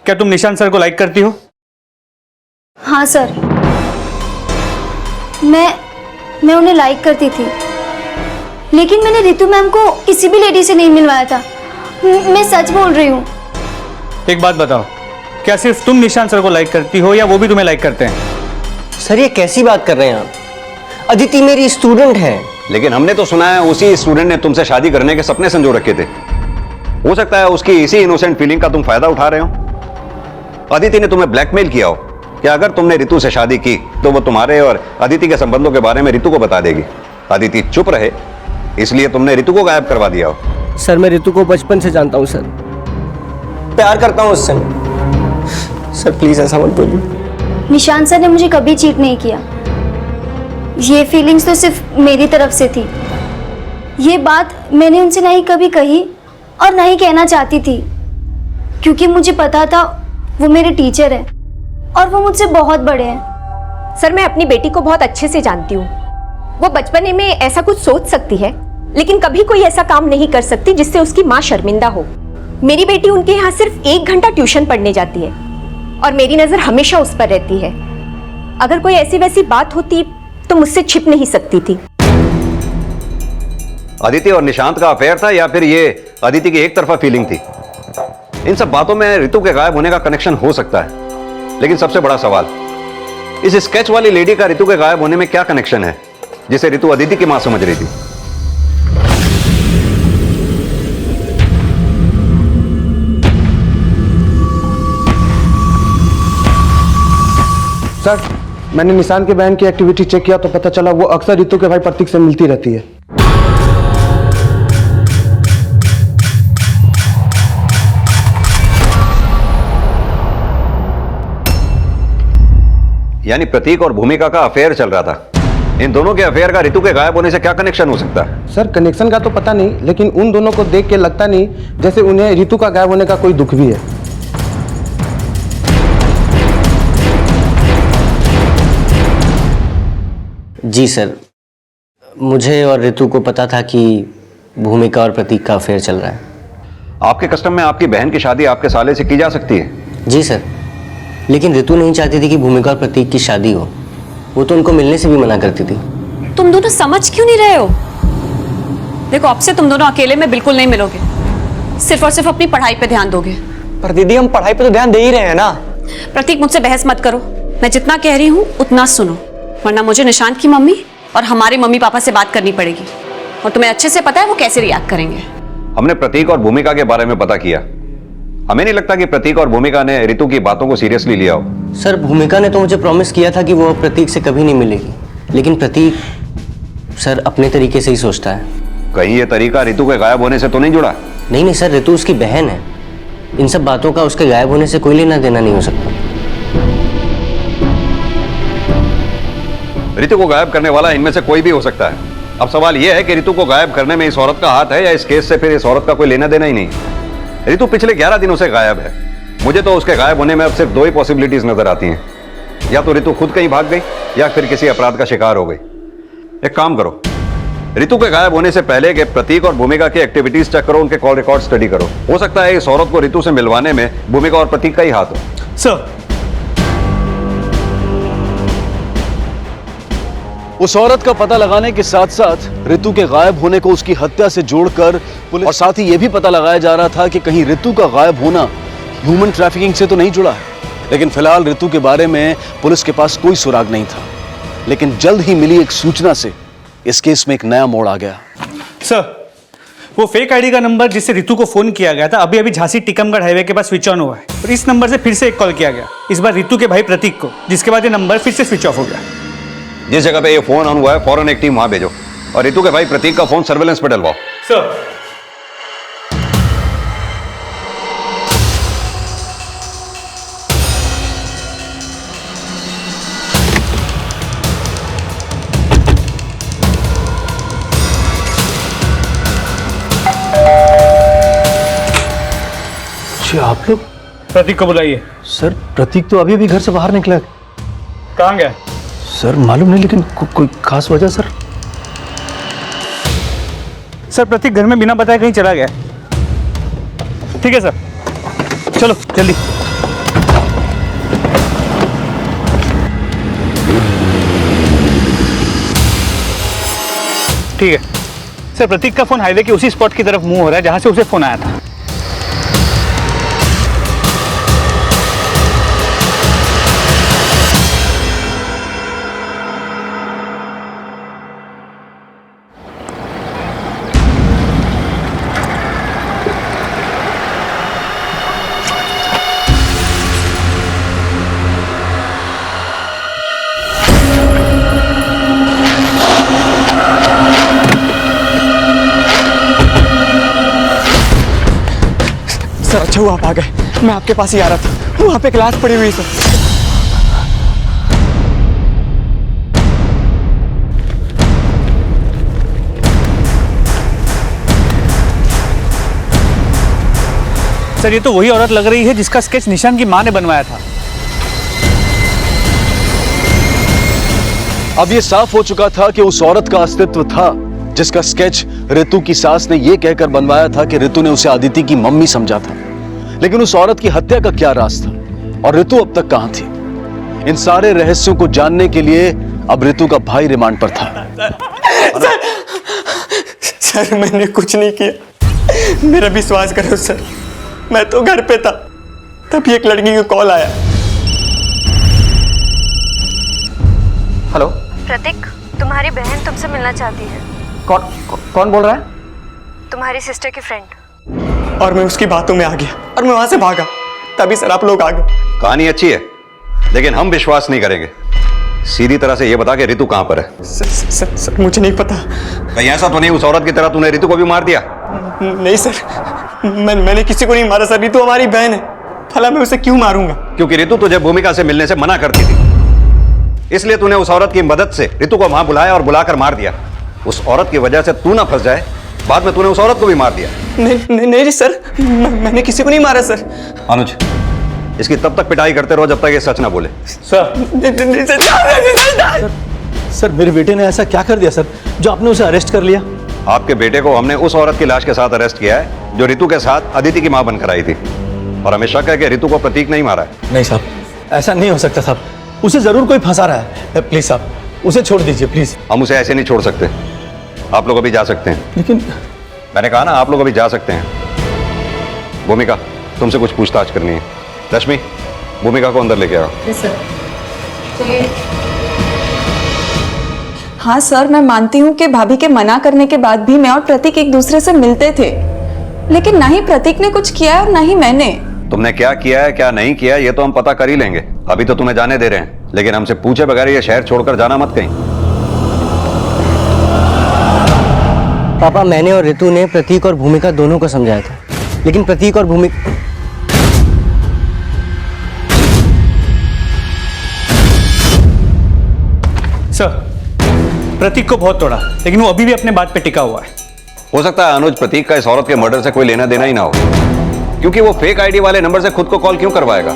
S11: क्या तुम निशांत सर को लाइक करती हो?
S6: हाँ सर, मैं उन्हें लाइक करती थी, लेकिन मैंने रितु मैम को किसी भी लेडी से नहीं मिलवाया था। मैं सच बोल रही हूँ।
S11: एक बात बताओ, क्या सिर्फ तुम निशांत सर को लाइक करती हो या वो भी तुम्हें लाइक करते हैं?
S14: सर ये कैसी बात कर रहे हैं आप? अदिति मेरी स्टूडेंट है।
S20: लेकिन हमने तो सुना है उसी स्टूडेंट ने तुमसे शादी करने के सपने संजो रखे थे। हो सकता है उसकी इसी इनोसेंट फीलिंग का तुम फायदा उठा रहे हो। अदिति ने तुम्हें ब्लैकमेल किया हो कि अगर तुमने रितु से शादी की तो वो तुम्हारे और अदिति के संबंधों के बारे में रितु को बता देगी। अदिति चुप रहे इसलिए तुमने रितु को गायब करवा दिया हो।
S14: सर मैं रितु को बचपन से जानता हूँ सर, प्यार करता हूँ उससे। सर प्लीज ऐसा मत बोलिए।
S6: निशांत सर ने मुझे कभी चीट नहीं किया। ये फीलिंग्स तो सिर्फ मेरी तरफ से थी। ये बात मैंने उनसे नहीं कभी कही और ना ही कहना चाहती थी, क्योंकि मुझे पता था वो मेरे टीचर हैं और वो मुझसे बहुत बड़े हैं।
S2: सर मैं अपनी बेटी को बहुत अच्छे से जानती हूँ। वो बचपने में ऐसा कुछ सोच सकती है, लेकिन कभी कोई ऐसा काम नहीं कर सकती जिससे उसकी माँ शर्मिंदा हो। मेरी बेटी उनके यहाँ सिर्फ 1 घंटा ट्यूशन पढ़ने जाती है और मेरी नजर हमेशा उस पर रहती है। अगर कोई ऐसी वैसी बात होती तो मुझसे छिप नहीं सकती थी।
S20: अदिति और निशांत का अफेयर था या फिर ये अदिति की एक तरफा फीलिंग थी? इन सब बातों में रितु के गायब होने का कनेक्शन हो सकता है, लेकिन सबसे बड़ा सवाल इस स्केच वाली लेडी का रितु के गायब होने में क्या कनेक्शन है जिसे रितु अदिति की मां समझ रही थी?
S10: सर मैंने निशान के बहन की एक्टिविटी चेक किया तो पता चला वो अक्सर रितु के भाई प्रतीक से मिलती रहती है।
S20: यानी प्रतीक और भूमिका का अफेयर चल रहा था। इन दोनों के अफेयर का रितु के गायब होने से क्या कनेक्शन हो सकता है?
S10: सर कनेक्शन का तो पता नहीं, लेकिन उन दोनों को देख के लगता नहीं जैसे उन्हें रितु का गायब होने का कोई दुख भी है।
S14: जी सर, मुझे और रितु को पता था कि भूमिका और प्रतीक का अफेयर चल रहा है।
S20: आपके कस्टम में आपकी बहन की शादी आपके साले से की जा सकती है?
S14: जी सर, लेकिन रितु नहीं चाहती थी कि भूमिका और प्रतीक की शादी हो। वो तो उनको मिलने से भी मना करती थी।
S18: तुम दोनों समझ क्यों नहीं रहे हो? देखो, अब से तुम दोनों अकेले में बिल्कुल नहीं मिलोगे, सिर्फ और सिर्फ अपनी पढ़ाई पे ध्यान दोगे।
S14: पर दीदी हम पढ़ाई पे तो ध्यान दे ही रहे हैं ना।
S18: प्रतीक मुझसे बहस मत करो, मैं जितना कह रही हूँ उतना सुनो, वरना मुझे निशांत की मम्मी और हमारे मम्मी पापा से बात करनी पड़ेगी और तुम्हें अच्छे से पता है वो कैसे रिएक्ट करेंगे।
S20: हमने प्रतीक और भूमिका के बारे में पता किया। हमें नहीं लगता कि प्रतीक और भूमिका ने रितु की बातों को सीरियसली लिया हो।
S14: सर भूमिका ने तो मुझे प्रॉमिस किया था कि वो प्रतीक से कभी नहीं मिलेगी, लेकिन प्रतीक सर अपने तरीके से ही सोचता है।
S20: कहीं ये तरीका रितु के गायब होने से तो नहीं जुड़ा?
S14: नहीं नहीं सर, रितु उसकी बहन है। इन सब बातों का उसके गायब होने से कोई लेना देना नहीं हो सकता।
S20: रितु को गायब करने वाला इनमें से कोई भी हो सकता है। अब सवाल यह है कि रितु को गायब करने में इस औरत का हाथ है या इस केस से फिर इस औरत का कोई लेना देना ही नहीं। रितु पिछले 11 दिनों से गायब है। मुझे तो उसके गायब होने में अब सिर्फ 2 ही पॉसिबिलिटीज नजर आती हैं, या तो रितु खुद कहीं भाग गई या फिर किसी अपराध का शिकार हो गई। एक काम करो, रितु के गायब होने से पहले के प्रतीक और भूमिका की एक्टिविटीज चेक करो, उनके कॉल रिकॉर्ड स्टडी करो। हो सकता है इस औरत को रितु से मिलवाने में भूमिका और प्रतीक का ही हाथ हो।
S11: सर
S1: उस औरत का पता लगाने के साथ साथ रितु के गायब होने को उसकी हत्या से जोड़कर पुलिस, और साथ ही यह भी पता लगाया जा रहा था कि कहीं रितु का गायब होना ह्यूमन ट्रैफिकिंग से तो नहीं जुड़ा है। लेकिन फिलहाल रितु के बारे में पुलिस के पास कोई सुराग नहीं था। लेकिन जल्द ही मिली एक सूचना से इस केस में एक नया मोड़ आ गया।
S15: सर, वो फेक आईडी का नंबर जिससे रितु को फोन किया गया था अभी झांसी टिकमगढ़ हाईवे के पास स्विच ऑन हुआ है और इस नंबर से फिर से एक कॉल किया गया, इस बार रितु के भाई प्रतीक को, जिसके बाद ये नंबर फिर से स्विच ऑफ हो गया।
S20: जिस जगह पे ये फोन ऑन हुआ है फौरन एक टीम वहां भेजो और रितु के भाई प्रतीक का फोन सर्वेलेंस पे डलवाओ।
S15: सर।
S1: आप लोग
S15: प्रतीक को बुलाइए।
S1: सर प्रतीक तो अभी अभी घर से बाहर निकला।
S15: कहाँ गया?
S1: सर मालूम नहीं, लेकिन कोई खास वजह सर?
S15: सर प्रतीक घर में बिना बताए कहीं चला गया। ठीक है सर, चलो जल्दी। ठीक है सर, प्रतीक का फोन हाईवे के उसी स्पॉट की तरफ मूव हो रहा है जहां से उसे फोन आया था।
S5: सर अच्छा हुआ आप आ गए, मैं आपके पास ही आ रहा था। वहां पे क्लास पड़ी हुई सर।
S15: सर ये तो वही औरत लग रही है जिसका स्केच निशान की मां ने बनवाया था।
S1: अब ये साफ हो चुका था कि उस औरत का अस्तित्व था जिसका स्केच रितु की सास ने यह कहकर बनवाया था कि रितु ने उसे अदिति की मम्मी समझा था। लेकिन उस औरत की हत्या का क्या राज था और रितु अब तक कहां थी? इन सारे रहस्यों को जानने के लिए अब रितु का भाई रिमांड पर था।
S5: सर मैंने कुछ नहीं किया, मेरा विश्वास करो सर, मैं तो घर पे था तभी एक लड़की का कॉल आया। हेलो
S22: प्रतीक, तुम्हारी बहन तुमसे मिलना चाहती है।
S5: कौन बोल रहा है?
S22: तुम्हारी सिस्टर की फ्रेंड।
S5: और मैं उसकी बातों में आ गया और मैं वहां से भागा, तभी सर आप लोग आ गए।
S20: कहानी अच्छी है लेकिन हम विश्वास नहीं करेंगे। सीधी तरह से ये बता के रितु कहां पर है?
S5: सर मुझे नहीं पता।
S20: कहीं ऐसा तो नहीं उस औरत की तरह तूने रितु को भी मार दिया?
S5: नहीं सर, मैंने किसी को नहीं मारा सर, रितु हमारी बहन है, भला मैं उसे क्यों मारूंगा?
S20: क्योंकि रितु तुझे भूमिका से मिलने से मना करती थी, इसलिए तूने उस औरत की मदद से रितु को वहां बुलाया और बुलाकर मार दिया। उस औरत की वजह से तू ना फंस जाए, बाद में तूने उस औरत को भी मार दिया।
S5: नहीं सर, मैंने किसी को नहीं मारा सर।
S20: अनुज, इसकी तब तक पिटाई करते रहो जब तक ये सच ना बोले।
S1: सर मेरे बेटे ने ऐसा क्या कर दिया सर जो आपने उसे अरेस्ट कर लिया?
S20: आपके बेटे को हमने उस औरत की लाश के साथ अरेस्ट किया है जो रितु के साथ अदिति की मां बनकर आई थी, और हमें शक है कि रितु को प्रतीक नहीं मारा है।
S1: नहीं साहब, ऐसा नहीं हो सकता साहब, उसे जरूर कोई फंसा रहा है। प्लीज साहब उसे छोड़ दीजिए प्लीज।
S20: हम उसे ऐसे नहीं छोड़ सकते, आप लोग अभी जा सकते हैं।
S1: लेकिन
S20: मैंने कहा ना आप लोग अभी जा सकते हैं। भूमिका तुमसे कुछ पूछताछ करनी है। रश्मि, भूमिका को अंदर लेके आओ।
S3: हाँ सर, मैं मानती हूँ कि भाभी के मना करने के बाद भी मैं और प्रतीक एक दूसरे से मिलते थे, लेकिन ना ही प्रतीक ने कुछ किया और ना ही मैंने।
S20: तुमने क्या किया है क्या नहीं किया ये तो हम पता कर ही लेंगे, अभी तो तुम्हें जाने दे रहे हैं, लेकिन हमसे पूछे बगैर ये शहर छोड़कर जाना मत कहीं।
S14: पापा, मैंने और रितु ने प्रतीक और भूमिका दोनों को समझाया था, लेकिन प्रतीक और भूमिका
S15: सर प्रतीक को बहुत तोड़ा, लेकिन वो अभी भी अपने बात पे टिका हुआ है।
S20: हो सकता है अनुज प्रतीक का इस औरत के मर्डर से कोई लेना देना ही ना हो, क्योंकि वो फेक आईडी वाले नंबर से खुद को कॉल क्यों करवाएगा?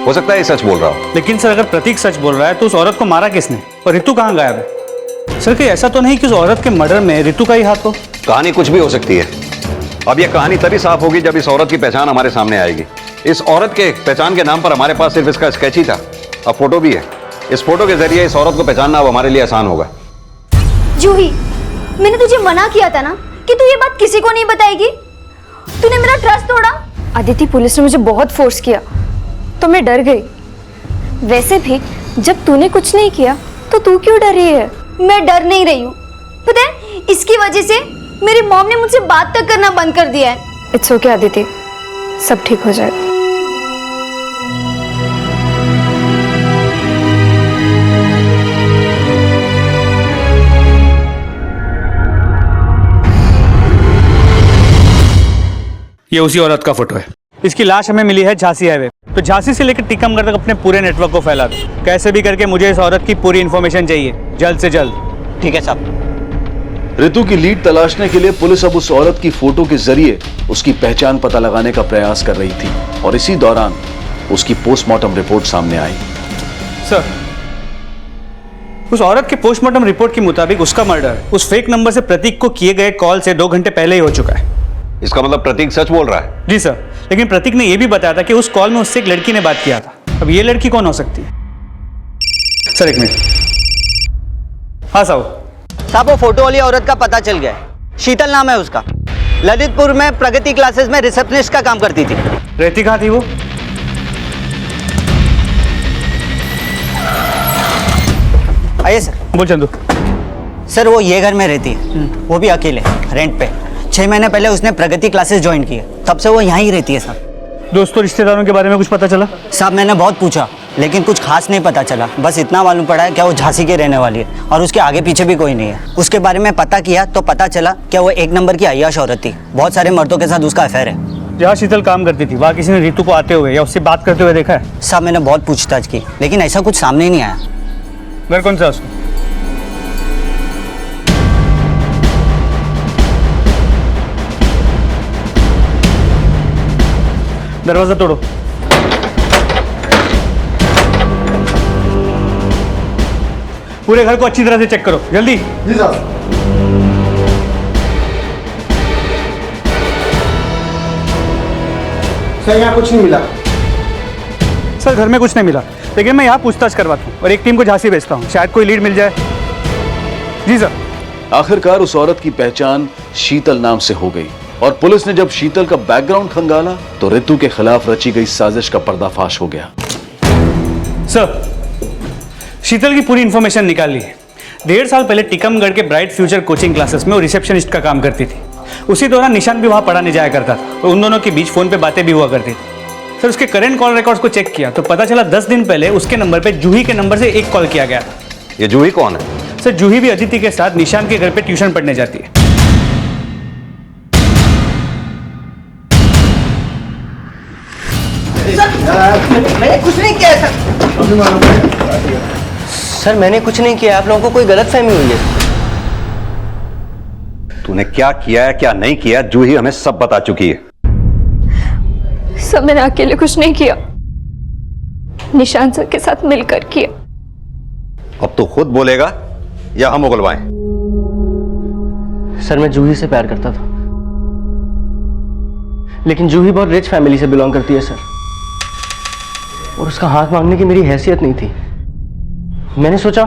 S20: हो सकता है ये सच बोल रहा हो।
S15: लेकिन सर अगर प्रतीक सच बोल रहा है तो उस औरत को मारा किसने और रितु कहाँ गायब है? सर कहीं ऐसा तो नहीं कि उस औरत के मर्डर में रितु का ही हाथ हो?
S20: कहानी कुछ भी हो सकती है। अब ये कहानी तभी साफ होगी जब इस औरत की पहचान हमारे सामने आएगी। इस औरत के पहचान के नाम पर हमारे पास सिर्फ इसका स्केच ही था, अब फोटो भी है। इस फोटो के जरिए इस औरत को पहचानना अब हमारे लिए आसान होगा।
S6: जूही, मैंने तुझे मना किया था ना कि तू ये बात किसी को नहीं बताएगी। तूने मेरा ट्रस्ट तोड़ा।
S22: अदिति, पुलिस ने मुझे बहुत फोर्स किया तो मैं डर गई। वैसे भी जब तूने कुछ नहीं किया तो तू क्यों डर रही है?
S6: मैं डर नहीं रही हूँ, पता है इसकी वजह से मेरी मॉम ने मुझसे बात तक करना बंद कर दिया है।
S22: इट्स ओके अदिति, सब ठीक हो जाएगा।
S15: ये उसी औरत का फोटो है। इसकी लाश हमें मिली है झांसी हाईवे। तो झांसी से लेकर टीकमगढ़ तक अपने पूरे नेटवर्क को फैला दो। कैसे भी करके मुझे इस औरत की पूरी इन्फॉर्मेशन चाहिए, जल्द से जल्द।
S13: ठीक है साहब।
S1: रितु की लीड तलाशने के लिए पुलिस अब उस औरत की फोटो के जरिए उसकी पहचान पता लगाने का प्रयास कर रही थी और इसी दौरान उसकी पोस्टमार्टम रिपोर्ट सामने आई।
S15: सर, उस औरत के पोस्टमार्टम रिपोर्ट के मुताबिक उसका मर्डर उस फेक नंबर से प्रतीक को किए गए कॉल से 2 घंटे पहले ही हो चुका है।
S20: इसका मतलब प्रतीक सच बोल रहा है?
S15: जी सर, लेकिन प्रतीक ने यह भी बताया था कि उस कॉल में उससे एक लड़की ने बात किया था। अब ये लड़की कौन हो सकती है? सर एक मिनट। हाँ साहब।
S9: साहब, वो फोटो वाली औरत का पता चल गया है। शीतल नाम है उसका। ललितपुर में प्रगति क्लासेस में रिसेप्शनिस्ट का काम करती थी।
S15: रहती कहाँ थी वो?
S9: आइए सर।
S15: बोल चंदू।
S9: सर वो ये घर में रहती है, वो भी अकेले, रेंट पे। 6 महीने पहले उसने प्रगति क्लासेस ज्वाइन की है, तब से वो यहाँ ही रहती है साहब।
S15: दोस्तों रिश्तेदारों के बारे में कुछ पता चला?
S9: साहब मैंने बहुत पूछा लेकिन कुछ खास नहीं पता चला। बस इतना मालूम पड़ा है क्या वो झांसी की रहने वाली है और उसके आगे पीछे भी कोई नहीं है। उसके बारे में पता किया तो पता चला क्या वो 1 नंबर की अय्याश औरत थी। बहुत सारे मर्दों के साथ उसका अफेयर है।
S15: जहाँ शीतल काम करती थी वहाँ किसी ने रितु को आते हुए या उससे बात करते हुए देखा है?
S9: साहब मैंने बहुत पूछताछ की लेकिन ऐसा कुछ सामने ही नहीं आया।
S15: घर कौन सा उसको? दरवाजा तोड़ो। पूरे घर को अच्छी तरह से चेक करो, जल्दी।
S16: जी साहब।
S14: सर यहाँ कुछ नहीं मिला।
S15: सर घर में कुछ नहीं मिला, लेकिन मैं यहाँ पूछताछ करवाता हूँ और एक टीम को झांसी भेजता हूँ, शायद कोई लीड मिल जाए। जी सर।
S1: आखिरकार उस औरत की पहचान शीतल नाम से हो गई और पुलिस ने जब शीतल का बैकग्राउंड खंगाला तो रितु के खिलाफ रची गई साजिश का पर्दाफाश हो गया।
S15: सर, शीतल की पूरी इंफॉर्मेशन निकाल ली है। 1.5 साल पहले टीकमगढ़ के ब्राइट फ्यूचर कोचिंग क्लासेस में वो रिसेप्शनिस्ट का काम करती थी। उसी दौरान निशान भी वहाँ पढ़ाने जाया करता था और उन दोनों के बीच फोन पे बातें भी हुआ करती थी। सर उसके करंट कॉल रिकॉर्ड्स को चेक किया तो पता चला 10 दिन पहले उसके नंबर पे जूही के नंबर से एक कॉल किया गया था।
S20: ये जूही कौन है?
S15: सर जूही भी अदिति के साथ निशान के घर पे ट्यूशन पढ़ने जाती है।
S9: मैंने कुछ नहीं किया सर, मैंने कुछ नहीं किया। आप लोगों को कोई गलतफहमी हुई है।
S20: तूने क्या किया है क्या नहीं किया जूही हमें सब बता चुकी है।
S22: सब मैंने अकेले कुछ नहीं किया, निशान सर के साथ मिलकर किया।
S20: अब तू खुद बोलेगा या हम उगलवाएं?
S14: सर मैं जूही से प्यार करता था, लेकिन जूही बहुत रिच फैमिली से बिलोंग करती है सर, और उसका हाथ मांगने की मेरी हैसियत नहीं थी। मैंने सोचा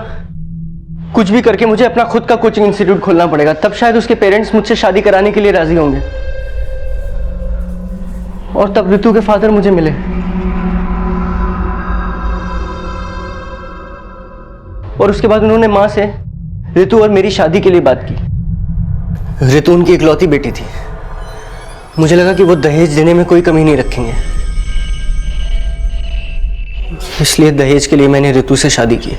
S14: कुछ भी करके मुझे अपना खुद का कोचिंग इंस्टीट्यूट खोलना पड़ेगा, तब शायद उसके पेरेंट्स मुझसे शादी कराने के लिए राजी होंगे। और तब रितु के फादर मुझे मिले। और उसके बाद उन्होंने मां से रितु और मेरी शादी के लिए बात की। रितु उनकी इकलौती बेटी थी। मुझे लगा कि वो दहेज देने में कोई कमी नहीं रखेंगे, इसलिए दहेज के लिए मैंने रितु से शादी की।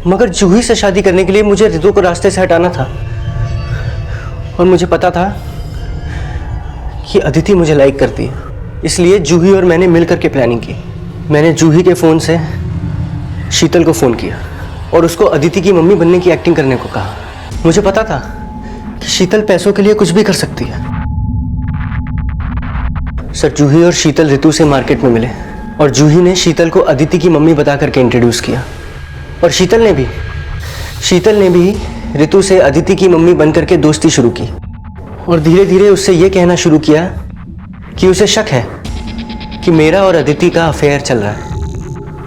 S14: मगर जूही से शादी करने के लिए मुझे रितु को रास्ते से हटाना था, और मुझे पता था कि अदिति मुझे लाइक करती है, इसलिए जूही और मैंने मिलकर के प्लानिंग की। मैंने जूही के फोन से शीतल को फोन किया और उसको अदिति की मम्मी बनने की एक्टिंग करने को कहा। मुझे पता था कि शीतल पैसों के लिए कुछ भी कर सकती है। सर जूही और शीतल रितु से मार्केट में मिले और जूही ने शीतल को अदिति की मम्मी बता करके इंट्रोड्यूस किया, और शीतल ने भी रितु से अदिति की मम्मी बनकर के दोस्ती शुरू की, और धीरे धीरे उससे यह कहना शुरू किया कि उसे शक है कि मेरा और अदिति का अफेयर चल रहा है।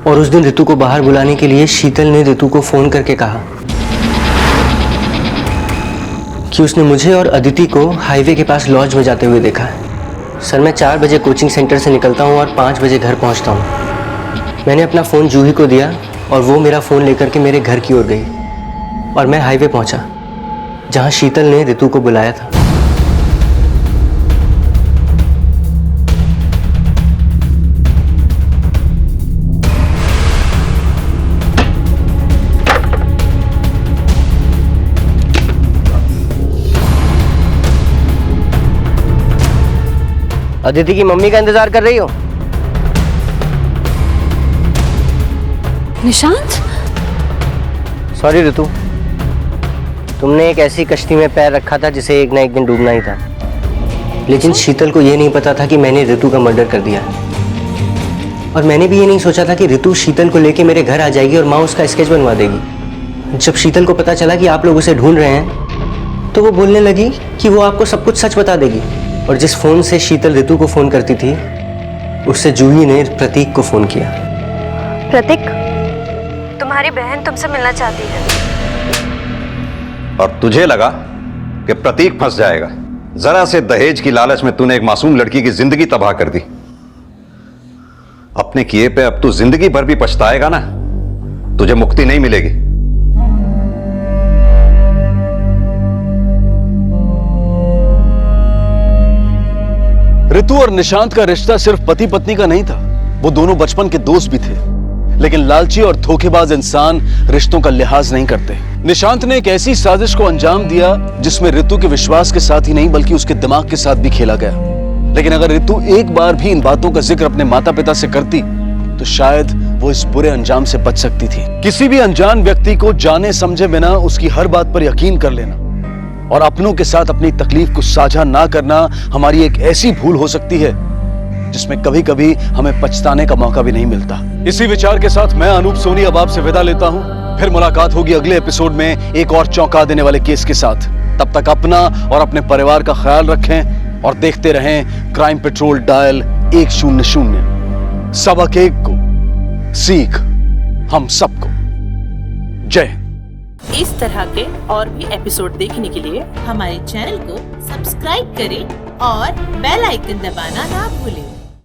S14: और उस दिन रितु को बाहर बुलाने के लिए शीतल ने रितु को फोन करके कहा कि उसने मुझे और अदिति को हाईवे के पास लॉज में जाते हुए देखा है। सर, मैं 4 बजे कोचिंग सेंटर से निकलता हूँ और 5 बजे घर पहुँचता हूँ। मैंने अपना फ़ोन जूही को दिया और वो मेरा फ़ोन लेकर के मेरे घर की ओर गई और मैं हाईवे पहुँचा जहाँ शीतल ने रितु को बुलाया था।
S17: अदिति की मम्मी का इंतजार कर रही हो?
S18: निशांत?
S17: सॉरी रितु, तुमने एक ऐसी कश्ती में पैर रखा था जिसे एक ना एक दिन डूबना ही था।
S14: लेकिन शीतल को यह नहीं पता था कि मैंने रितु का मर्डर कर दिया और मैंने भी ये नहीं सोचा था कि रितु शीतल को लेके मेरे घर आ जाएगी और माँ उसका स्केच बनवा देगी। जब शीतल को पता चला कि आप लोग उसे ढूंढ रहे हैं तो वो बोलने लगी कि वो आपको सब कुछ सच बता देगी। और जिस फोन से शीतल रितु को फोन करती थी उससे जूही ने प्रतीक को फोन किया।
S22: प्रतीक, तुम्हारी बहन तुमसे मिलना चाहती है।
S20: और तुझे लगा कि प्रतीक फंस जाएगा? जरा से दहेज की लालच में तूने एक मासूम लड़की की जिंदगी तबाह कर दी। अपने किए पे अब तू जिंदगी भर भी पछताएगा ना, तुझे मुक्ति नहीं मिलेगी।
S1: रितु और निशांत का रिश्ता सिर्फ पति पत्नी का नहीं था, वो दोनों बचपन के दोस्त भी थे। लेकिन लालची और धोखेबाज इंसान रिश्तों का लिहाज नहीं करते। निशांत ने एक ऐसी साजिश को अंजाम दिया जिसमें रितु के विश्वास के साथ ही नहीं बल्कि उसके दिमाग के साथ भी खेला गया। लेकिन अगर रितु एक बार भी इन बातों का जिक्र अपने माता पिता से करती तो शायद वो इस बुरे अंजाम से बच सकती थी। किसी भी अनजान व्यक्ति को जाने समझे बिना उसकी हर बात पर यकीन कर लेना और अपनों के साथ अपनी तकलीफ को साझा ना करना हमारी एक ऐसी भूल हो सकती है जिसमें कभी कभी हमें पछताने का मौका भी नहीं मिलता। इसी विचार के साथ मैं अनूप सोनी अब आपसे विदा लेता हूं। फिर मुलाकात होगी अगले एपिसोड में एक और चौंका देने वाले केस के साथ। तब तक अपना और अपने परिवार का ख्याल रखें और देखते रहें क्राइम पेट्रोल डायल 100। सबक एक को सीख हम सबको। जय हिंद।
S7: इस तरह के और भी एपिसोड देखने के लिए हमारे चैनल को सब्सक्राइब करें और बेल आइकन दबाना ना भूलें।